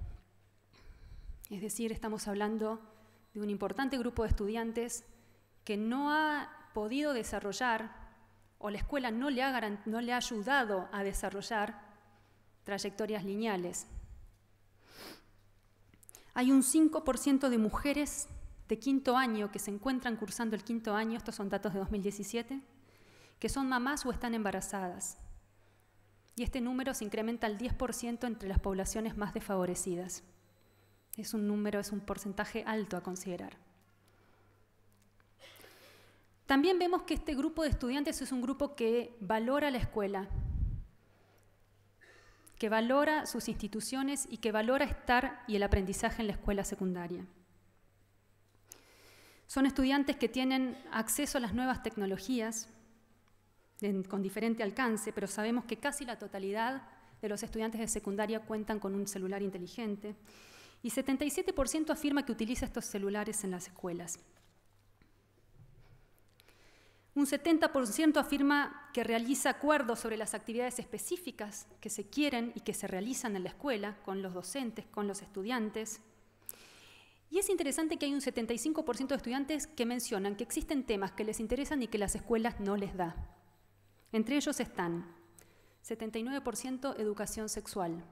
S4: Es decir, estamos hablando de un importante grupo de estudiantes que no ha podido desarrollar, o la escuela no le ha ayudado a desarrollar trayectorias lineales. Hay un 5% de mujeres de quinto año que se encuentran cursando el quinto año, estos son datos de 2017, que son mamás o están embarazadas. Y este número se incrementa al 10% entre las poblaciones más desfavorecidas. Es un porcentaje alto a considerar. También vemos que este grupo de estudiantes es un grupo que valora la escuela, que valora sus instituciones y que valora estar y el aprendizaje en la escuela secundaria. Son estudiantes que tienen acceso a las nuevas tecnologías con diferente alcance, pero sabemos que casi la totalidad de los estudiantes de secundaria cuentan con un celular inteligente y 77% afirma que utiliza estos celulares en las escuelas. Un 70% afirma que realiza acuerdos sobre las actividades específicas que se quieren y que se realizan en la escuela, con los docentes, con los estudiantes. Y es interesante que hay un 75% de estudiantes que mencionan que existen temas que les interesan y que las escuelas no les da. Entre ellos están 79% educación sexual,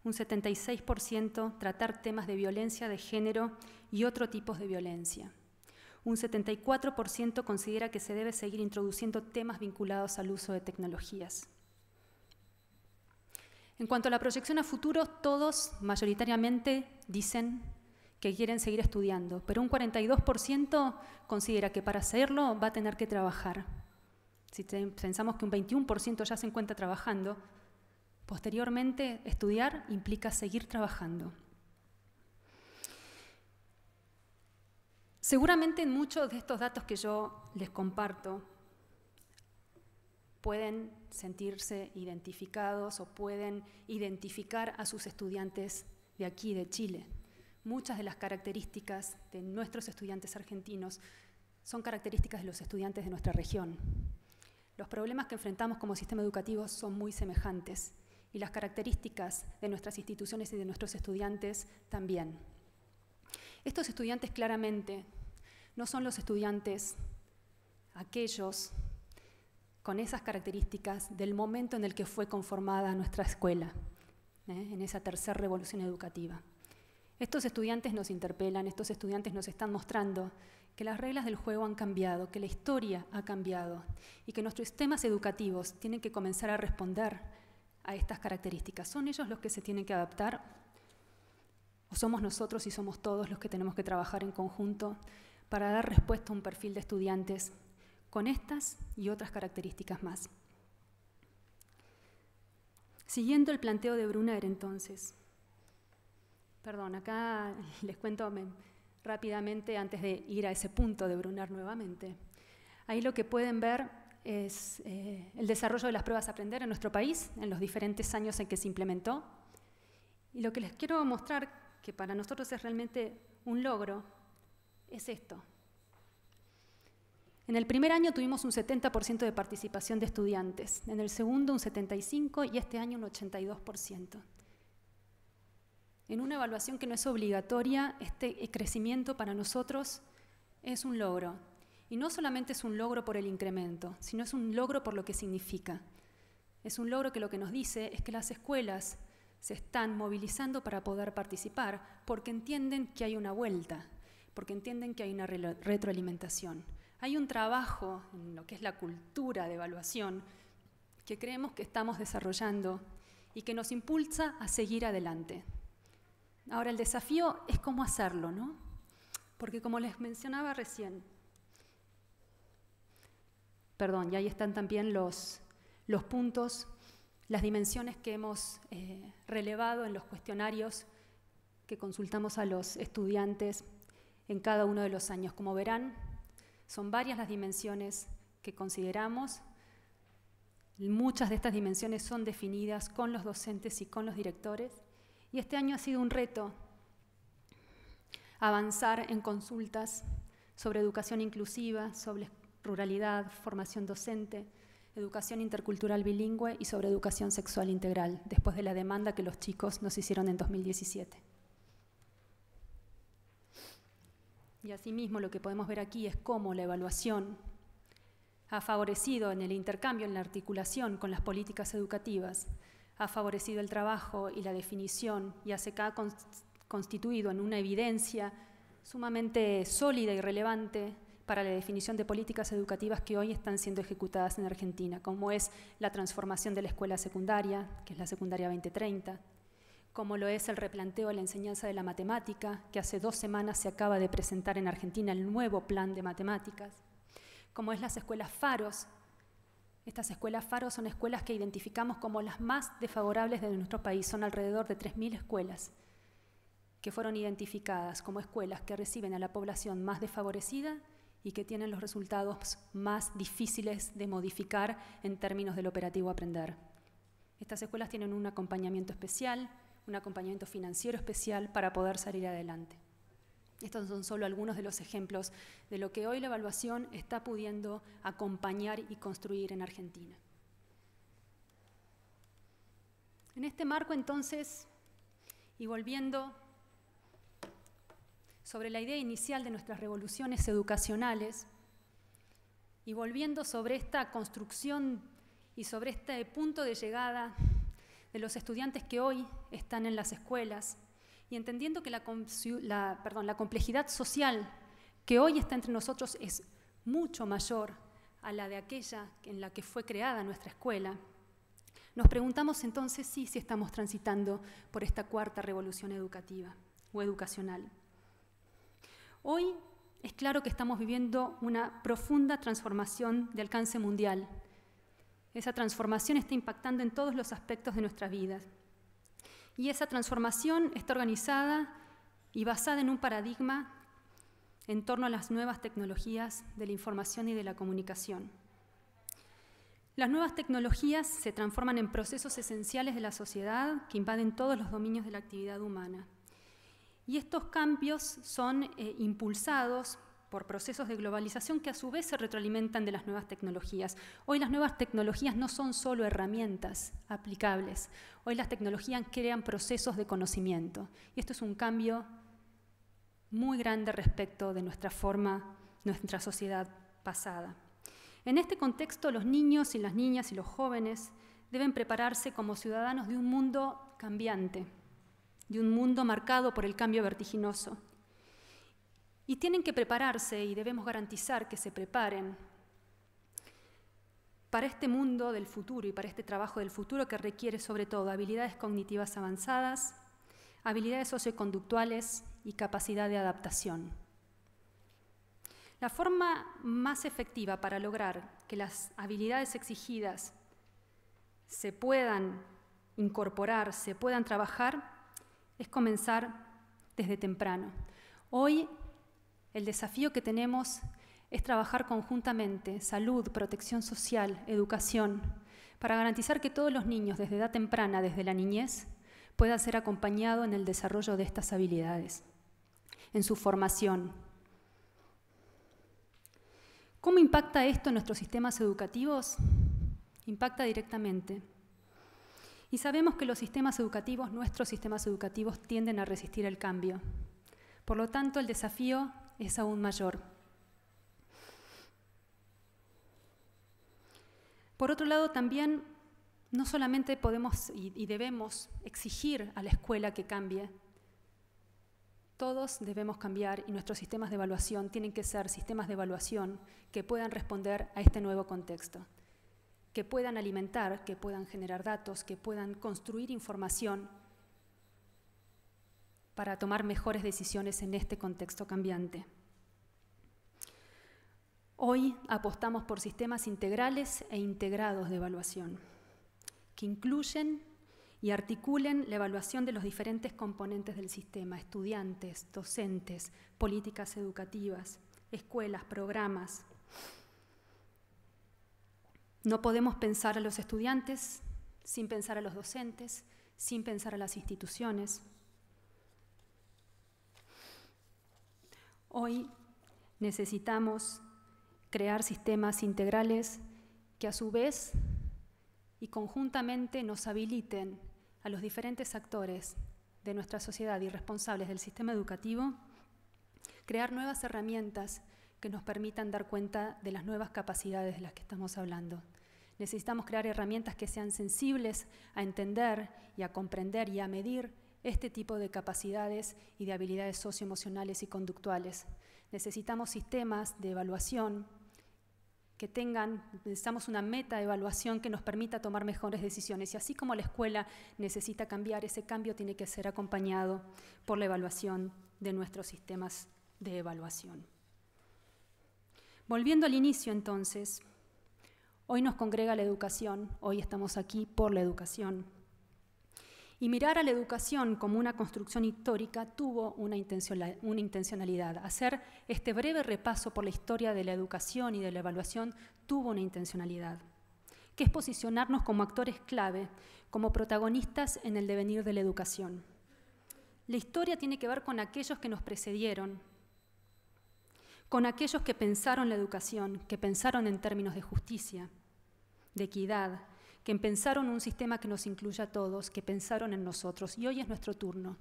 S4: un 76% tratar temas de violencia de género y otros tipos de violencia. Un 74% considera que se debe seguir introduciendo temas vinculados al uso de tecnologías. En cuanto a la proyección a futuro, todos mayoritariamente dicen que quieren seguir estudiando, pero un 42% considera que para hacerlo va a tener que trabajar. Si pensamos que un 21% ya se encuentra trabajando, posteriormente estudiar implica seguir trabajando. Seguramente en muchos de estos datos que yo les comparto pueden sentirse identificados o pueden identificar a sus estudiantes de aquí, de Chile. Muchas de las características de nuestros estudiantes argentinos son características de los estudiantes de nuestra región. Los problemas que enfrentamos como sistema educativo son muy semejantes y las características de nuestras instituciones y de nuestros estudiantes también. Estos estudiantes claramente no son los estudiantes aquellos con esas características del momento en el que fue conformada nuestra escuela, en esa tercera revolución educativa. Estos estudiantes nos interpelan, estos estudiantes nos están mostrando que las reglas del juego han cambiado, que la historia ha cambiado y que nuestros sistemas educativos tienen que comenzar a responder a estas características. ¿Son ellos los que se tienen que adaptar? ¿O somos nosotros y somos todos los que tenemos que trabajar en conjunto para dar respuesta a un perfil de estudiantes con estas y otras características más? Siguiendo el planteo de Brunner, entonces. Perdón, acá les cuento rápidamente antes de ir a ese punto de Brunner nuevamente. Ahí lo que pueden ver es el desarrollo de las pruebas a aprender en nuestro país en los diferentes años en que se implementó. Y lo que les quiero mostrar, que para nosotros es realmente un logro, es esto. En el primer año tuvimos un 70% de participación de estudiantes, en el segundo un 75% y este año un 82%. En una evaluación que no es obligatoria, este crecimiento para nosotros es un logro. Y no solamente es un logro por el incremento, sino es un logro por lo que significa. Es un logro que lo que nos dice es que las escuelas se están movilizando para poder participar porque entienden que hay una vuelta, porque entienden que hay una retroalimentación. Hay un trabajo en lo que es la cultura de evaluación que creemos que estamos desarrollando y que nos impulsa a seguir adelante. Ahora, el desafío es cómo hacerlo, ¿no? Porque como les mencionaba recién, y ahí están también los puntos, las dimensiones que hemos relevado en los cuestionarios que consultamos a los estudiantes en cada uno de los años. Como verán, son varias las dimensiones que consideramos. Muchas de estas dimensiones son definidas con los docentes y con los directores. Y este año ha sido un reto avanzar en consultas sobre educación inclusiva, sobre ruralidad, formación docente, educación intercultural bilingüe y sobre educación sexual integral, después de la demanda que los chicos nos hicieron en 2017. Y asimismo lo que podemos ver aquí es cómo la evaluación ha favorecido en el intercambio, en la articulación con las políticas educativas, ha favorecido el trabajo y la definición y ha constituido en una evidencia sumamente sólida y relevante para la definición de políticas educativas que hoy están siendo ejecutadas en Argentina, como es la transformación de la escuela secundaria, que es la secundaria 2030, como lo es el replanteo de la enseñanza de la matemática, que hace 2 semanas se acaba de presentar en Argentina el nuevo plan de matemáticas, como es las escuelas faros. Estas escuelas faros son escuelas que identificamos como las más desfavorables de nuestro país. Son alrededor de 3.000 escuelas que fueron identificadas como escuelas que reciben a la población más desfavorecida y que tienen los resultados más difíciles de modificar en términos del operativo aprender. Estas escuelas tienen un acompañamiento especial, un acompañamiento financiero especial para poder salir adelante. Estos son solo algunos de los ejemplos de lo que hoy la evaluación está pudiendo acompañar y construir en Argentina. En este marco, entonces, y volviendo sobre la idea inicial de nuestras revoluciones educacionales, y volviendo sobre esta construcción y sobre este punto de llegada de los estudiantes que hoy están en las escuelas, y entendiendo que la complejidad social que hoy está entre nosotros es mucho mayor a la de aquella en la que fue creada nuestra escuela, nos preguntamos entonces si estamos transitando por esta 4ª revolución educativa o educacional. Hoy es claro que estamos viviendo una profunda transformación de alcance mundial. Esa transformación está impactando en todos los aspectos de nuestras vidas. Y esa transformación está organizada y basada en un paradigma en torno a las nuevas tecnologías de la información y de la comunicación. Las nuevas tecnologías se transforman en procesos esenciales de la sociedad que invaden todos los dominios de la actividad humana. Y estos cambios son impulsados por procesos de globalización que a su vez se retroalimentan de las nuevas tecnologías. Hoy las nuevas tecnologías no son solo herramientas aplicables, hoy las tecnologías crean procesos de conocimiento. Y esto es un cambio muy grande respecto de nuestra sociedad pasada. En este contexto, los niños y las niñas y los jóvenes deben prepararse como ciudadanos de un mundo cambiante, de un mundo marcado por el cambio vertiginoso. Y tienen que prepararse, y debemos garantizar que se preparen para este mundo del futuro y para este trabajo del futuro que requiere sobre todo habilidades cognitivas avanzadas, habilidades socioconductuales y capacidad de adaptación. La forma más efectiva para lograr que las habilidades exigidas se puedan incorporar, se puedan trabajar, es comenzar desde temprano. Hoy el desafío que tenemos es trabajar conjuntamente, salud, protección social, educación, para garantizar que todos los niños desde edad temprana, desde la niñez, puedan ser acompañados en el desarrollo de estas habilidades, en su formación. ¿Cómo impacta esto en nuestros sistemas educativos? Impacta directamente. Y sabemos que los sistemas educativos, nuestros sistemas educativos, tienden a resistir el cambio. Por lo tanto, el desafío es aún mayor. Por otro lado, también no solamente podemos y debemos exigir a la escuela que cambie, todos debemos cambiar y nuestros sistemas de evaluación tienen que ser sistemas de evaluación que puedan responder a este nuevo contexto, que puedan alimentar, que puedan generar datos, que puedan construir información para tomar mejores decisiones en este contexto cambiante. Hoy apostamos por sistemas integrales e integrados de evaluación, que incluyen y articulen la evaluación de los diferentes componentes del sistema: estudiantes, docentes, políticas educativas, escuelas, programas. No podemos pensar a los estudiantes sin pensar a los docentes, sin pensar a las instituciones. Hoy necesitamos crear sistemas integrales que a su vez y conjuntamente nos habiliten a los diferentes actores de nuestra sociedad y responsables del sistema educativo, crear nuevas herramientas que nos permitan dar cuenta de las nuevas capacidades de las que estamos hablando. Necesitamos crear herramientas que sean sensibles a entender y a comprender y a medir este tipo de capacidades y de habilidades socioemocionales y conductuales. Necesitamos sistemas de evaluación que necesitamos una metaevaluación que nos permita tomar mejores decisiones. Y así como la escuela necesita cambiar, ese cambio tiene que ser acompañado por la evaluación de nuestros sistemas de evaluación. Volviendo al inicio, entonces, hoy nos congrega la educación, hoy estamos aquí por la educación. Y mirar a la educación como una construcción histórica tuvo una intencionalidad. Hacer este breve repaso por la historia de la educación y de la evaluación tuvo una intencionalidad, que es posicionarnos como actores clave, como protagonistas en el devenir de la educación. La historia tiene que ver con aquellos que nos precedieron, con aquellos que pensaron la educación, que pensaron en términos de justicia, de equidad, que pensaron un sistema que nos incluya a todos, que pensaron en nosotros, y hoy es nuestro turno.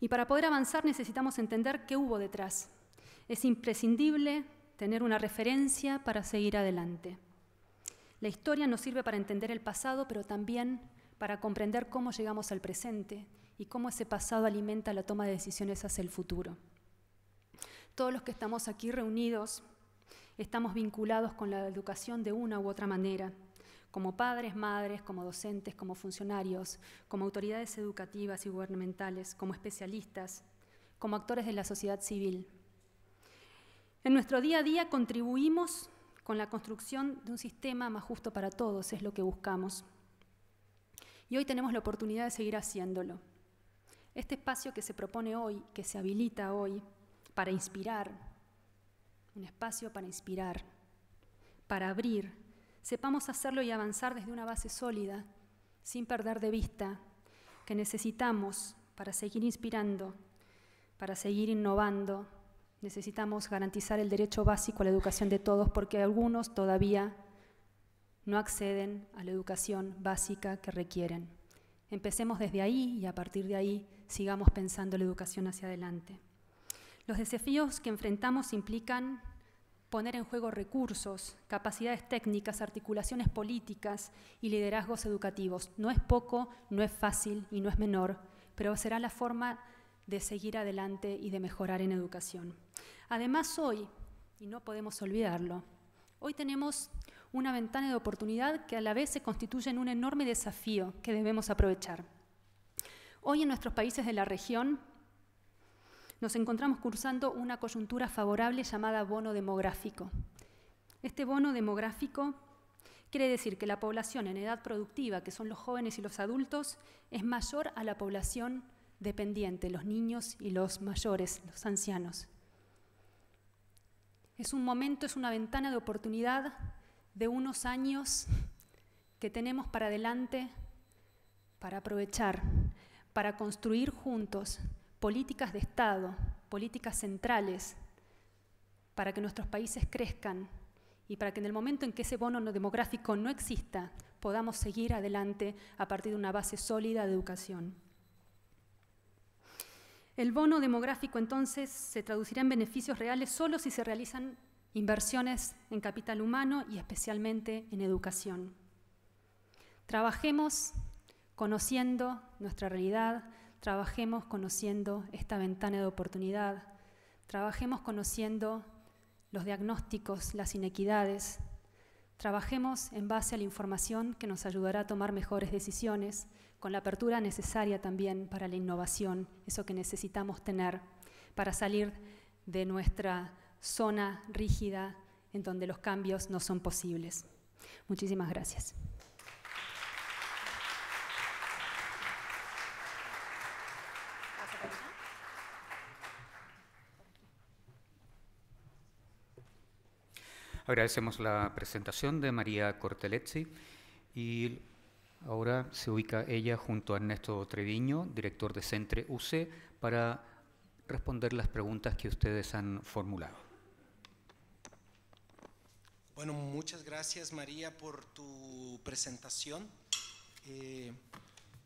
S4: Y para poder avanzar necesitamos entender qué hubo detrás. Es imprescindible tener una referencia para seguir adelante. La historia nos sirve para entender el pasado, pero también para comprender cómo llegamos al presente y cómo ese pasado alimenta la toma de decisiones hacia el futuro. Todos los que estamos aquí reunidos estamos vinculados con la educación de una u otra manera, como padres, madres, como docentes, como funcionarios, como autoridades educativas y gubernamentales, como especialistas, como actores de la sociedad civil. En nuestro día a día contribuimos con la construcción de un sistema más justo para todos, es lo que buscamos. Y hoy tenemos la oportunidad de seguir haciéndolo. Este espacio que se propone hoy, que se habilita hoy para inspirar, un espacio para inspirar, para abrir, sepamos hacerlo y avanzar desde una base sólida, sin perder de vista que necesitamos, para seguir inspirando, para seguir innovando, necesitamos garantizar el derecho básico a la educación de todos, porque algunos todavía no acceden a la educación básica que requieren. Empecemos desde ahí y a partir de ahí sigamos pensando la educación hacia adelante. Los desafíos que enfrentamos implican poner en juego recursos, capacidades técnicas, articulaciones políticas y liderazgos educativos. No es poco, no es fácil y no es menor, pero será la forma de seguir adelante y de mejorar en educación. Además hoy, y no podemos olvidarlo, hoy tenemos una ventana de oportunidad que a la vez se constituye en un enorme desafío que debemos aprovechar. Hoy en nuestros países de la región nos encontramos cursando una coyuntura favorable llamada bono demográfico. Este bono demográfico quiere decir que la población en edad productiva, que son los jóvenes y los adultos, es mayor a la población dependiente, los niños y los mayores, los ancianos. Es un momento, es una ventana de oportunidad de unos años que tenemos para adelante para aprovechar, para construir juntos políticas de Estado, políticas centrales, para que nuestros países crezcan y para que en el momento en que ese bono demográfico no exista, podamos seguir adelante a partir de una base sólida de educación. El bono demográfico entonces se traducirá en beneficios reales solo si se realizan inversiones en capital humano y especialmente en educación. Trabajemos conociendo nuestra realidad, trabajemos conociendo esta ventana de oportunidad, trabajemos conociendo los diagnósticos, las inequidades, trabajemos en base a la información que nos ayudará a tomar mejores decisiones, con la apertura necesaria también para la innovación, eso que necesitamos tener para salir de nuestra zona rígida en donde los cambios no son posibles. Muchísimas gracias.
S1: Agradecemos la presentación de María Cortelezzi y ahora se ubica ella junto a Ernesto Treviño, director de Centre UC, para responder las preguntas que ustedes han formulado.
S2: Bueno, muchas gracias María por tu presentación.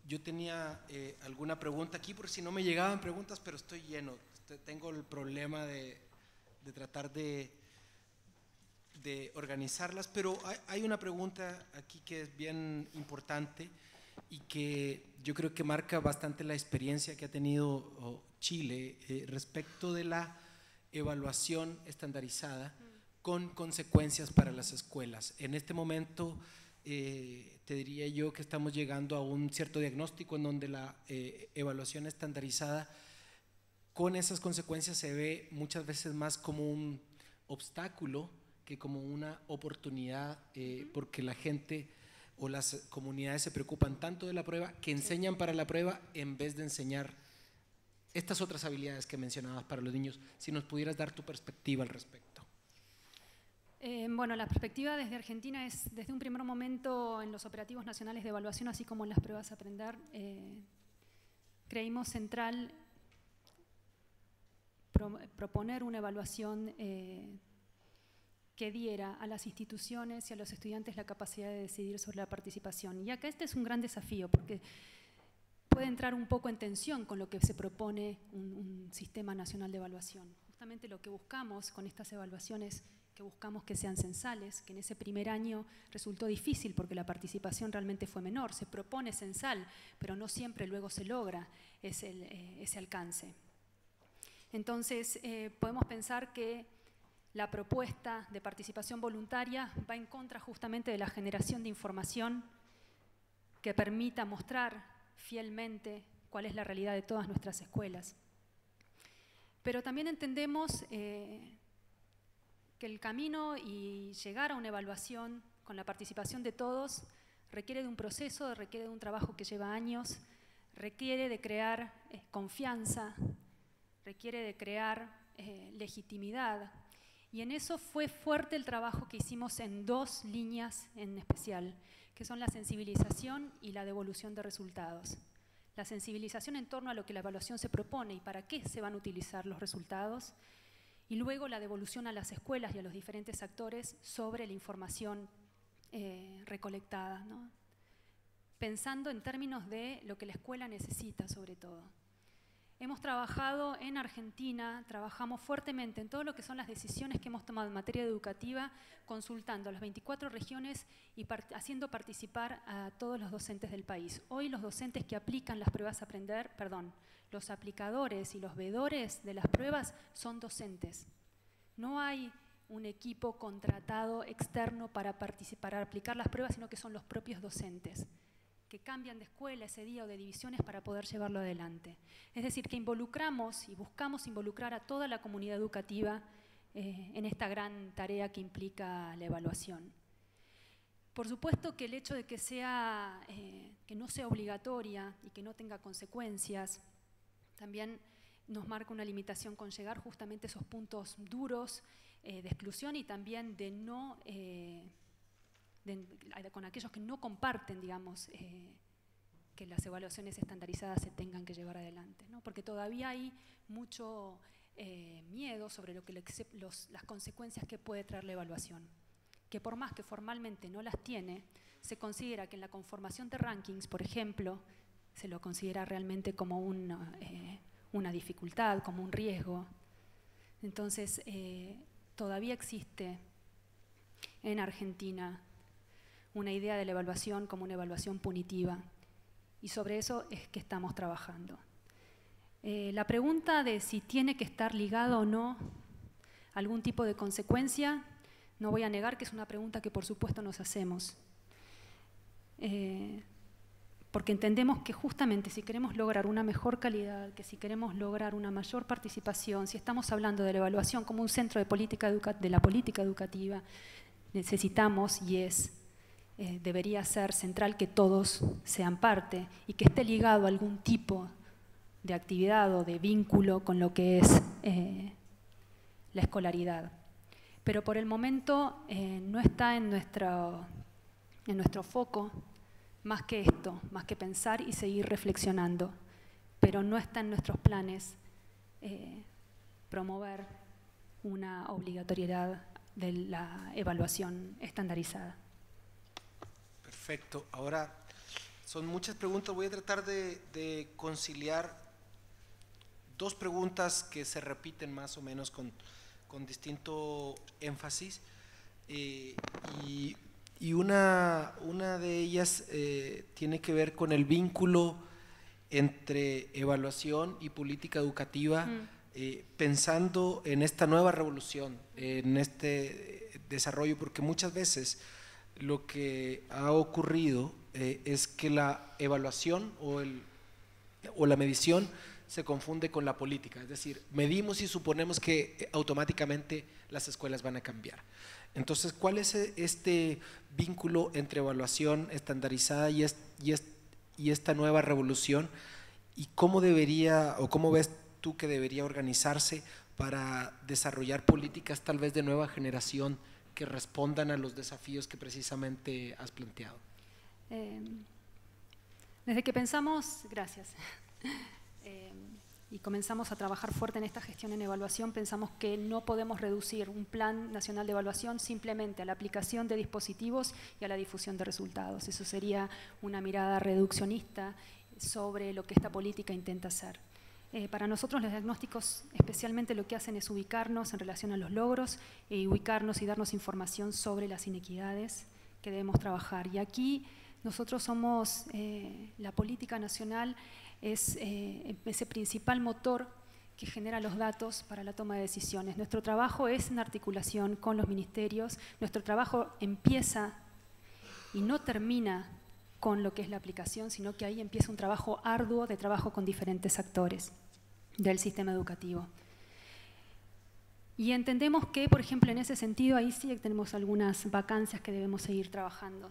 S2: Yo tenía alguna pregunta aquí, por si no me llegaban preguntas, pero estoy lleno. Tengo el problema de tratar de organizarlas, pero hay una pregunta aquí que es bien importante y que yo creo que marca bastante la experiencia que ha tenido Chile respecto de la evaluación estandarizada con consecuencias para las escuelas. En este momento te diría yo que estamos llegando a un cierto diagnóstico en donde la evaluación estandarizada con esas consecuencias se ve muchas veces más como un obstáculo que como una oportunidad, porque la gente o las comunidades se preocupan tanto de la prueba que enseñan para la prueba en vez de enseñar estas otras habilidades que mencionabas para los niños. Si nos pudieras dar tu perspectiva al respecto.
S4: Bueno, la perspectiva desde Argentina es, desde un primer momento en los operativos nacionales de evaluación, así como en las pruebas a aprender, creímos central proponer una evaluación que diera a las instituciones y a los estudiantes la capacidad de decidir sobre la participación. Y acá este es un gran desafío porque puede entrar un poco en tensión con lo que se propone un sistema nacional de evaluación. Justamente lo que buscamos con estas evaluaciones, que buscamos que sean censales, que en ese primer año resultó difícil porque la participación realmente fue menor. Se propone censal, pero no siempre luego se logra ese alcance. Entonces, podemos pensar que la propuesta de participación voluntaria va en contra justamente de la generación de información que permita mostrar fielmente cuál es la realidad de todas nuestras escuelas. Pero también entendemos que el camino y llegar a una evaluación con la participación de todos requiere de un proceso, requiere de un trabajo que lleva años, requiere de crear confianza, requiere de crear legitimidad. Y en eso fue fuerte el trabajo que hicimos en dos líneas en especial, que son la sensibilización y la devolución de resultados. La sensibilización en torno a lo que la evaluación se propone y para qué se van a utilizar los resultados, y luego la devolución a las escuelas y a los diferentes actores sobre la información recolectada, ¿no? Pensando en términos de lo que la escuela necesita sobre todo. Hemos trabajado en Argentina, trabajamos fuertemente en todo lo que son las decisiones que hemos tomado en materia educativa, consultando a las 24 regiones y haciendo participar a todos los docentes del país. Hoy los docentes que aplican las pruebas a aprender, los aplicadores y los veedores de las pruebas son docentes. No hay un equipo contratado externo para aplicar las pruebas, sino que son los propios docentes, que cambian de escuela ese día o de divisiones para poder llevarlo adelante. Es decir, que involucramos y buscamos involucrar a toda la comunidad educativa en esta gran tarea que implica la evaluación. Por supuesto que el hecho de que no sea obligatoria y que no tenga consecuencias, también nos marca una limitación con llegar justamente a esos puntos duros de exclusión y también de no... con aquellos que no comparten, digamos, que las evaluaciones estandarizadas se tengan que llevar adelante, ¿no? Porque todavía hay mucho miedo sobre las consecuencias que puede traer la evaluación, que por más que formalmente no las tiene, se considera que en la conformación de rankings, por ejemplo, se lo considera realmente como una dificultad, como un riesgo. Entonces, todavía existe en Argentina una idea de la evaluación como una evaluación punitiva. Y sobre eso es que estamos trabajando. La pregunta de si tiene que estar ligado o no a algún tipo de consecuencia, no voy a negar que es una pregunta que por supuesto nos hacemos. Porque entendemos que justamente si queremos lograr una mejor calidad, que si queremos lograr una mayor participación, si estamos hablando de la evaluación como un centro de la política educativa, necesitamos debería ser central que todos sean parte y que esté ligado a algún tipo de actividad o de vínculo con lo que es la escolaridad. Pero por el momento no está en nuestro foco más que esto, más que pensar y seguir reflexionando, pero no está en nuestros planes promover una obligatoriedad de la evaluación estandarizada.
S2: Perfecto. Ahora, son muchas preguntas. Voy a tratar de conciliar dos preguntas que se repiten más o menos con distinto énfasis. Y una de ellas tiene que ver con el vínculo entre evaluación y política educativa, pensando en esta nueva revolución, en este desarrollo, porque muchas veces lo que ha ocurrido es que la evaluación o la medición se confunde con la política, es decir, medimos y suponemos que automáticamente las escuelas van a cambiar. Entonces, ¿cuál es este vínculo entre evaluación estandarizada y esta nueva revolución? ¿Y cómo debería, o cómo ves tú que debería organizarse para desarrollar políticas tal vez de nueva generación que respondan a los desafíos que precisamente has planteado?
S4: Desde que pensamos, gracias, y comenzamos a trabajar fuerte en esta gestión en evaluación, pensamos que no podemos reducir un plan nacional de evaluación simplemente a la aplicación de dispositivos y a la difusión de resultados. Eso sería una mirada reduccionista sobre lo que esta política intenta hacer. Para nosotros los diagnósticos especialmente lo que hacen es ubicarnos en relación a los logros y ubicarnos y darnos información sobre las inequidades que debemos trabajar. Y aquí nosotros somos, la política nacional es ese principal motor que genera los datos para la toma de decisiones. Nuestro trabajo es en articulación con los ministerios, nuestro trabajo empieza y no termina con lo que es la aplicación, sino que ahí empieza un trabajo arduo de trabajo con diferentes actores del sistema educativo. Y entendemos que, por ejemplo, en ese sentido, ahí sí tenemos algunas vacancias que debemos seguir trabajando.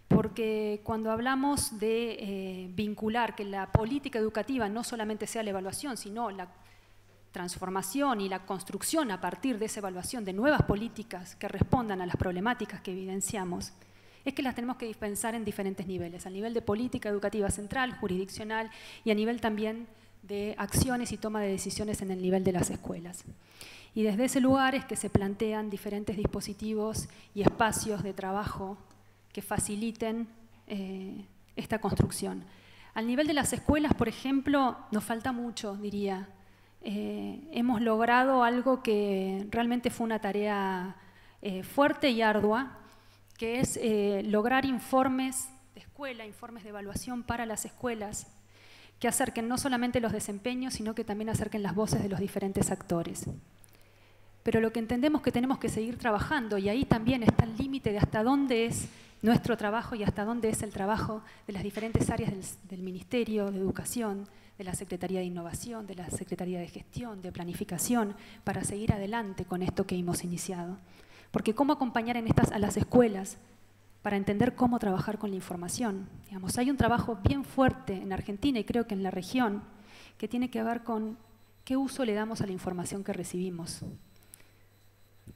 S4: Porque cuando hablamos de vincular que la política educativa no solamente sea la evaluación, sino la transformación y la construcción a partir de esa evaluación de nuevas políticas que respondan a las problemáticas que evidenciamos, es que las tenemos que pensar en diferentes niveles, a nivel de política educativa central, jurisdiccional y a nivel también de acciones y toma de decisiones en el nivel de las escuelas. Y desde ese lugar es que se plantean diferentes dispositivos y espacios de trabajo que faciliten esta construcción. Al nivel de las escuelas, por ejemplo, nos falta mucho, diría. Hemos logrado algo que realmente fue una tarea fuerte y ardua, que es lograr informes de escuela, informes de evaluación para las escuelas, que acerquen no solamente los desempeños, sino que también acerquen las voces de los diferentes actores. Pero lo que entendemos que tenemos que seguir trabajando, y ahí también está el límite de hasta dónde es nuestro trabajo y hasta dónde es el trabajo de las diferentes áreas del Ministerio de Educación, de la Secretaría de Innovación, de la Secretaría de Gestión, de Planificación, para seguir adelante con esto que hemos iniciado. Porque cómo acompañar a las escuelas para entender cómo trabajar con la información. Digamos, hay un trabajo bien fuerte en Argentina y creo que en la región que tiene que ver con qué uso le damos a la información que recibimos.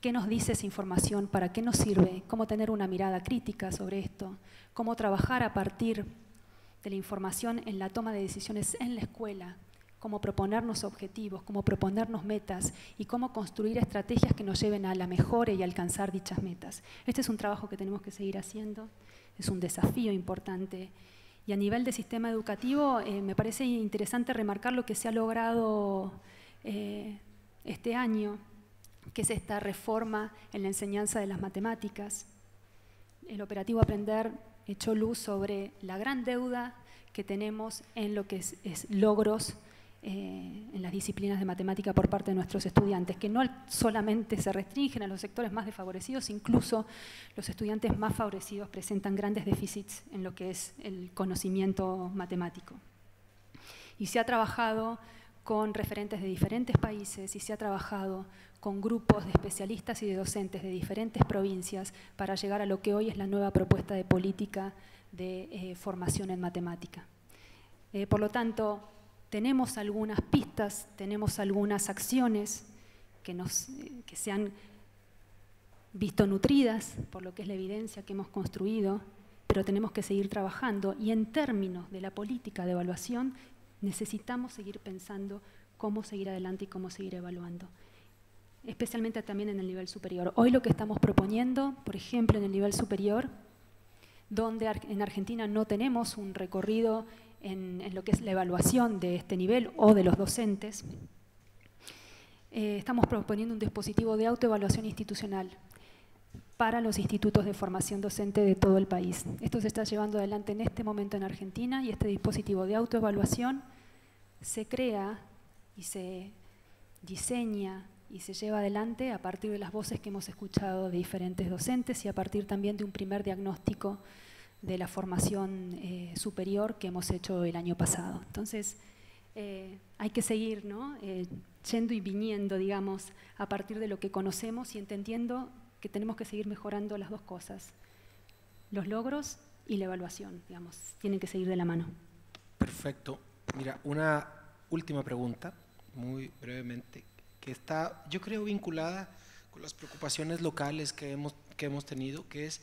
S4: ¿Qué nos dice esa información? ¿Para qué nos sirve? ¿Cómo tener una mirada crítica sobre esto? ¿Cómo trabajar a partir de la información en la toma de decisiones en la escuela? ¿Cómo proponernos objetivos? ¿Cómo proponernos metas? Y cómo construir estrategias que nos lleven a la mejora y alcanzar dichas metas. Este es un trabajo que tenemos que seguir haciendo. Es un desafío importante. Y a nivel de sistema educativo, me parece interesante remarcar lo que se ha logrado este año, que es esta reforma en la enseñanza de las matemáticas, el operativo Aprender echó luz sobre la gran deuda que tenemos en lo que es logros en las disciplinas de matemática por parte de nuestros estudiantes, que no solamente se restringen a los sectores más desfavorecidos, incluso los estudiantes más favorecidos presentan grandes déficits en lo que es el conocimiento matemático. Y se ha trabajado con referentes de diferentes países y se ha trabajado con grupos de especialistas y de docentes de diferentes provincias para llegar a lo que hoy es la nueva propuesta de política de formación en matemática. Por lo tanto, tenemos algunas pistas, tenemos algunas acciones que se han visto nutridas por lo que es la evidencia que hemos construido, pero tenemos que seguir trabajando y en términos de la política de evaluación necesitamos seguir pensando cómo seguir adelante y cómo seguir evaluando, especialmente también en el nivel superior. Hoy lo que estamos proponiendo, por ejemplo, en el nivel superior, donde en Argentina no tenemos un recorrido en lo que es la evaluación de este nivel o de los docentes, estamos proponiendo un dispositivo de autoevaluación institucional para los institutos de formación docente de todo el país. Esto se está llevando adelante en este momento en Argentina y este dispositivo de autoevaluación se crea y se diseña y se lleva adelante a partir de las voces que hemos escuchado de diferentes docentes y a partir también de un primer diagnóstico de la formación superior que hemos hecho el año pasado. Entonces, hay que seguir, ¿no? Yendo y viniendo, digamos, a partir de lo que conocemos y entendiendo que tenemos que seguir mejorando las dos cosas, los logros y la evaluación, digamos, tienen que seguir de la mano.
S2: Perfecto. Mira, una última pregunta, muy brevemente, que está, yo creo, vinculada con las preocupaciones locales que hemos tenido, que es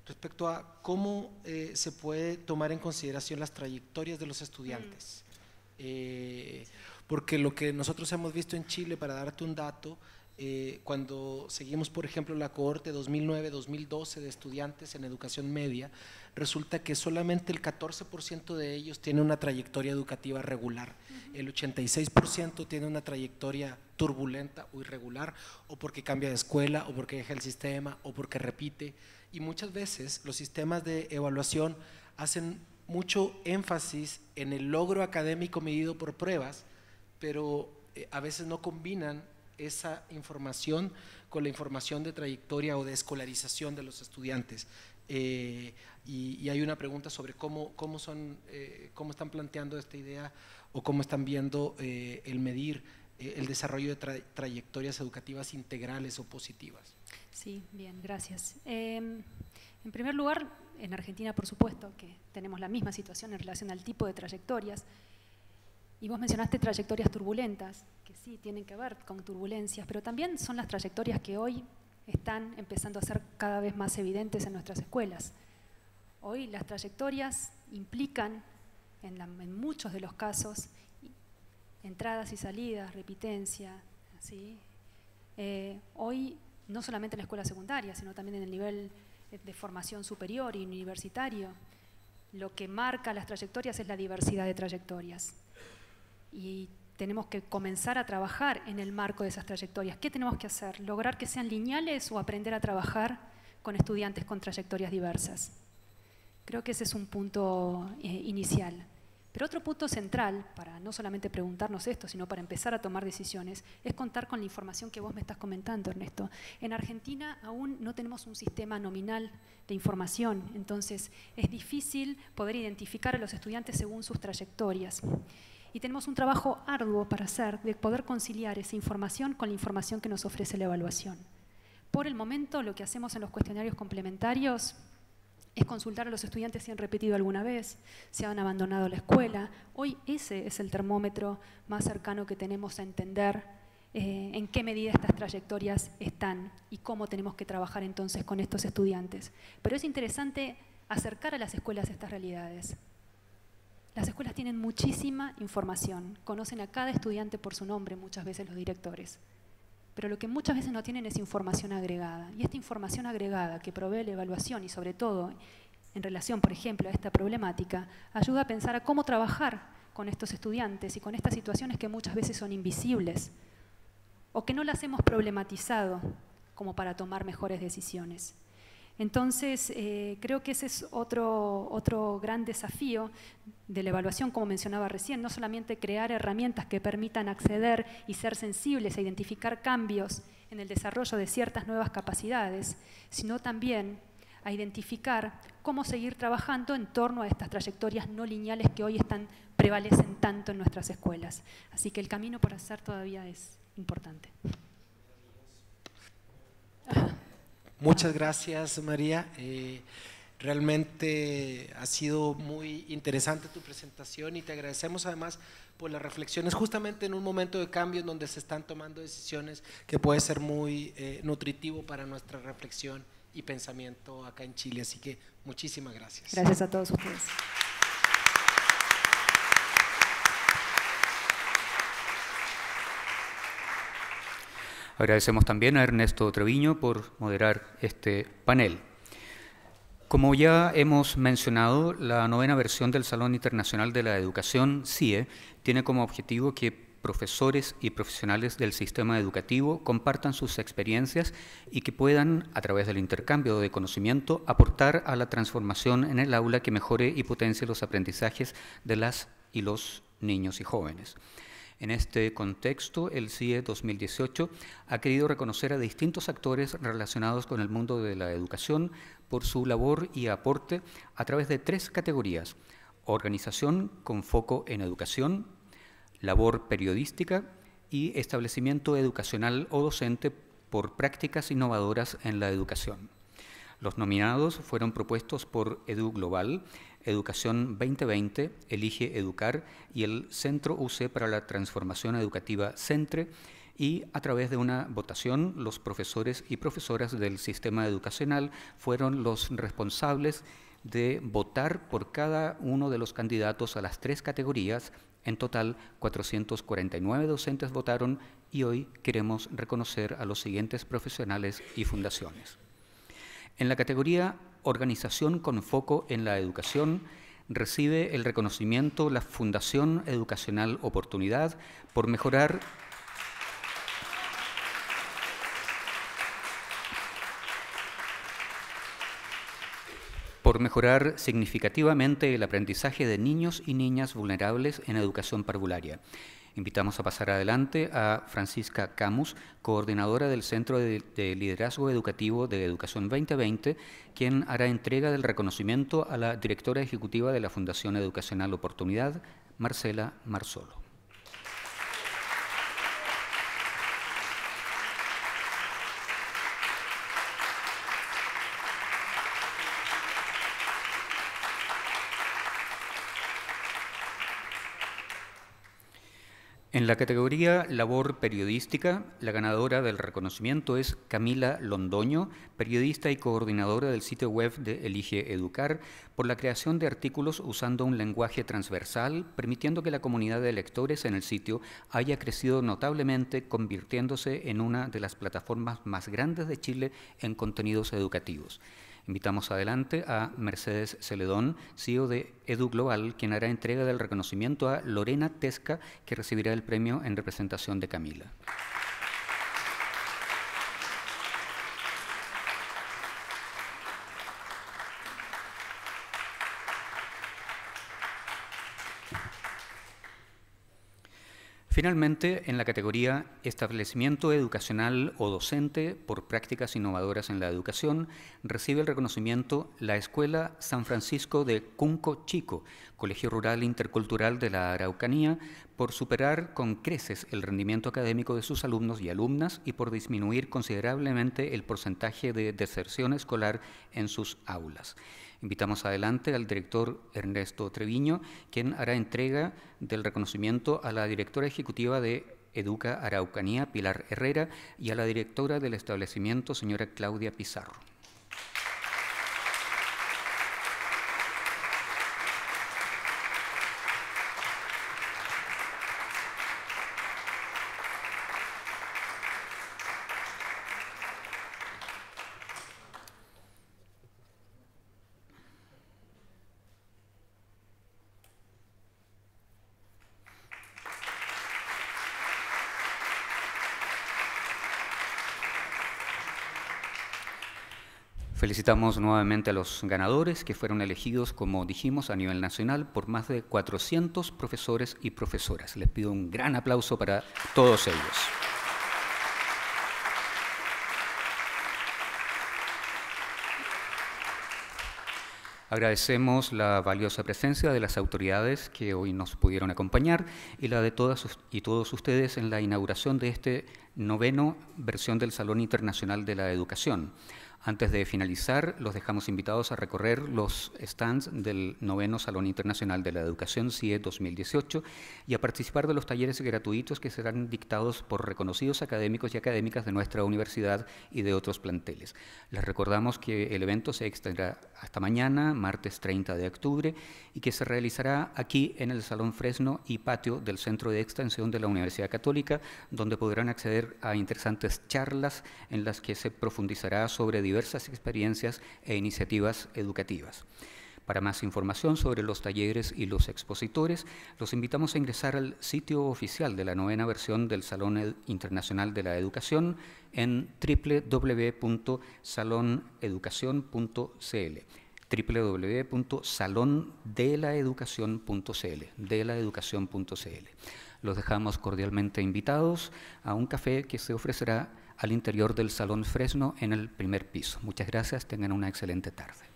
S2: respecto a cómo se puede tomar en consideración las trayectorias de los estudiantes. Porque lo que nosotros hemos visto en Chile, para darte un dato, cuando seguimos, por ejemplo, la cohorte 2009-2012 de estudiantes en educación media, resulta que solamente el 14% de ellos tiene una trayectoria educativa regular, el 86% tiene una trayectoria turbulenta o irregular, o porque cambia de escuela, o porque deja el sistema, o porque repite, y muchas veces los sistemas de evaluación hacen mucho énfasis en el logro académico medido por pruebas, pero a veces no combinan esa información con la información de trayectoria o de escolarización de los estudiantes. Y hay una pregunta sobre cómo están planteando esta idea o cómo están viendo el medir el desarrollo de trayectorias educativas integrales o positivas.
S4: Sí, bien, gracias. En primer lugar, en Argentina, por supuesto, que tenemos la misma situación en relación al tipo de trayectorias. Y vos mencionaste trayectorias turbulentas, que sí, tienen que ver con turbulencias, pero también son las trayectorias que hoy están empezando a ser cada vez más evidentes en nuestras escuelas. Hoy las trayectorias implican, en muchos de los casos, entradas y salidas, repitencia, ¿sí? Hoy, no solamente en la escuela secundaria, sino también en el nivel de formación superior y universitario, lo que marca las trayectorias es la diversidad de trayectorias. Y tenemos que comenzar a trabajar en el marco de esas trayectorias. ¿Qué tenemos que hacer? ¿Lograr que sean lineales o aprender a trabajar con estudiantes con trayectorias diversas? Creo que ese es un punto inicial. Pero otro punto central, para no solamente preguntarnos esto, sino para empezar a tomar decisiones, es contar con la información que vos me estás comentando, Ernesto. En Argentina aún no tenemos un sistema nominal de información, entonces es difícil poder identificar a los estudiantes según sus trayectorias. Y tenemos un trabajo arduo para hacer, de poder conciliar esa información con la información que nos ofrece la evaluación. Por el momento, lo que hacemos en los cuestionarios complementarios es consultar a los estudiantes si han repetido alguna vez, si han abandonado la escuela. Hoy ese es el termómetro más cercano que tenemos a entender en qué medida estas trayectorias están y cómo tenemos que trabajar entonces con estos estudiantes. Pero es interesante acercar a las escuelas estas realidades. Las escuelas tienen muchísima información, conocen a cada estudiante por su nombre muchas veces los directores, pero lo que muchas veces no tienen es información agregada. Y esta información agregada que provee la evaluación y sobre todo en relación, por ejemplo, a esta problemática, ayuda a pensar a cómo trabajar con estos estudiantes y con estas situaciones que muchas veces son invisibles o que no las hemos problematizado como para tomar mejores decisiones. Entonces, creo que ese es otro gran desafío de la evaluación, como mencionaba recién, no solamente crear herramientas que permitan acceder y ser sensibles a identificar cambios en el desarrollo de ciertas nuevas capacidades, sino también a identificar cómo seguir trabajando en torno a estas trayectorias no lineales que hoy prevalecen tanto en nuestras escuelas. Así que el camino por hacer todavía es importante.
S2: Muchas gracias, María. Realmente ha sido muy interesante tu presentación y te agradecemos además por las reflexiones justamente en un momento de cambio en donde se están tomando decisiones que puede ser muy nutritivo para nuestra reflexión y pensamiento acá en Chile. Así que muchísimas gracias.
S4: Gracias a todos ustedes.
S1: Agradecemos también a Ernesto Treviño por moderar este panel. Como ya hemos mencionado, la 9ª versión del Salón Internacional de la Educación, CIE, tiene como objetivo que profesores y profesionales del sistema educativo compartan sus experiencias y que puedan, a través del intercambio de conocimiento, aportar a la transformación en el aula que mejore y potencie los aprendizajes de las y los niños y jóvenes. En este contexto, el CIE 2018 ha querido reconocer a distintos actores relacionados con el mundo de la educación por su labor y aporte a través de 3 categorías: organización con foco en educación, labor periodística y establecimiento educacional o docente por prácticas innovadoras en la educación. Los nominados fueron propuestos por EduGlobal, Educación 2020, Elige Educar y el Centro UC para la Transformación Educativa CENTRE, y a través de una votación los profesores y profesoras del sistema educacional fueron los responsables de votar por cada uno de los candidatos a las 3 categorías. En total, 449 docentes votaron y hoy queremos reconocer a los siguientes profesionales y fundaciones. En la categoría Organización con foco en la educación, recibe el reconocimiento la Fundación Educacional Oportunidad por mejorar significativamente el aprendizaje de niños y niñas vulnerables en educación parvularia. Invitamos a pasar adelante a Francisca Camus, coordinadora del Centro de Liderazgo Educativo de Educación 2020, quien hará entrega del reconocimiento a la directora ejecutiva de la Fundación Educacional Oportunidad, Marcela Marzolo. En la categoría Labor Periodística, la ganadora del reconocimiento es Camila Londoño, periodista y coordinadora del sitio web de Elige Educar, por la creación de artículos usando un lenguaje transversal, permitiendo que la comunidad de lectores en el sitio haya crecido notablemente, convirtiéndose en una de las plataformas más grandes de Chile en contenidos educativos. Invitamos adelante a Mercedes Celedón, CEO de EduGlobal, quien hará entrega del reconocimiento a Lorena Tesca, que recibirá el premio en representación de Camila. Finalmente, en la categoría Establecimiento Educacional o Docente por Prácticas Innovadoras en la Educación, recibe el reconocimiento la Escuela San Francisco de Cunco Chico, Colegio Rural Intercultural de la Araucanía, por superar con creces el rendimiento académico de sus alumnos y alumnas y por disminuir considerablemente el porcentaje de deserción escolar en sus aulas. Invitamos adelante al director Ernesto Treviño, quien hará entrega del reconocimiento a la directora ejecutiva de Educa Araucanía, Pilar Herrera, y a la directora del establecimiento, señora Claudia Pizarro. Felicitamos nuevamente a los ganadores que fueron elegidos, como dijimos, a nivel nacional por más de 400 profesores y profesoras. Les pido un gran aplauso para todos ellos. Agradecemos la valiosa presencia de las autoridades que hoy nos pudieron acompañar y la de todas y todos ustedes en la inauguración de este 9º versión del Salón Internacional de la Educación. Antes de finalizar, los dejamos invitados a recorrer los stands del 9º Salón Internacional de la Educación CIE 2018 y a participar de los talleres gratuitos que serán dictados por reconocidos académicos y académicas de nuestra universidad y de otros planteles. Les recordamos que el evento se extenderá hasta mañana, martes 30 de octubre, y que se realizará aquí en el Salón Fresno y Patio del Centro de Extensión de la Universidad Católica, donde podrán acceder a interesantes charlas en las que se profundizará sobre diversas experiencias e iniciativas educativas. Para más información sobre los talleres y los expositores, los invitamos a ingresar al sitio oficial de la 9ª versión del Salón Internacional de la Educación en www.saloneducacion.cl www.salondelaeducacion.cl. Los dejamos cordialmente invitados a un café que se ofrecerá al interior del Salón Fresno en el primer piso. Muchas gracias, tengan una excelente tarde.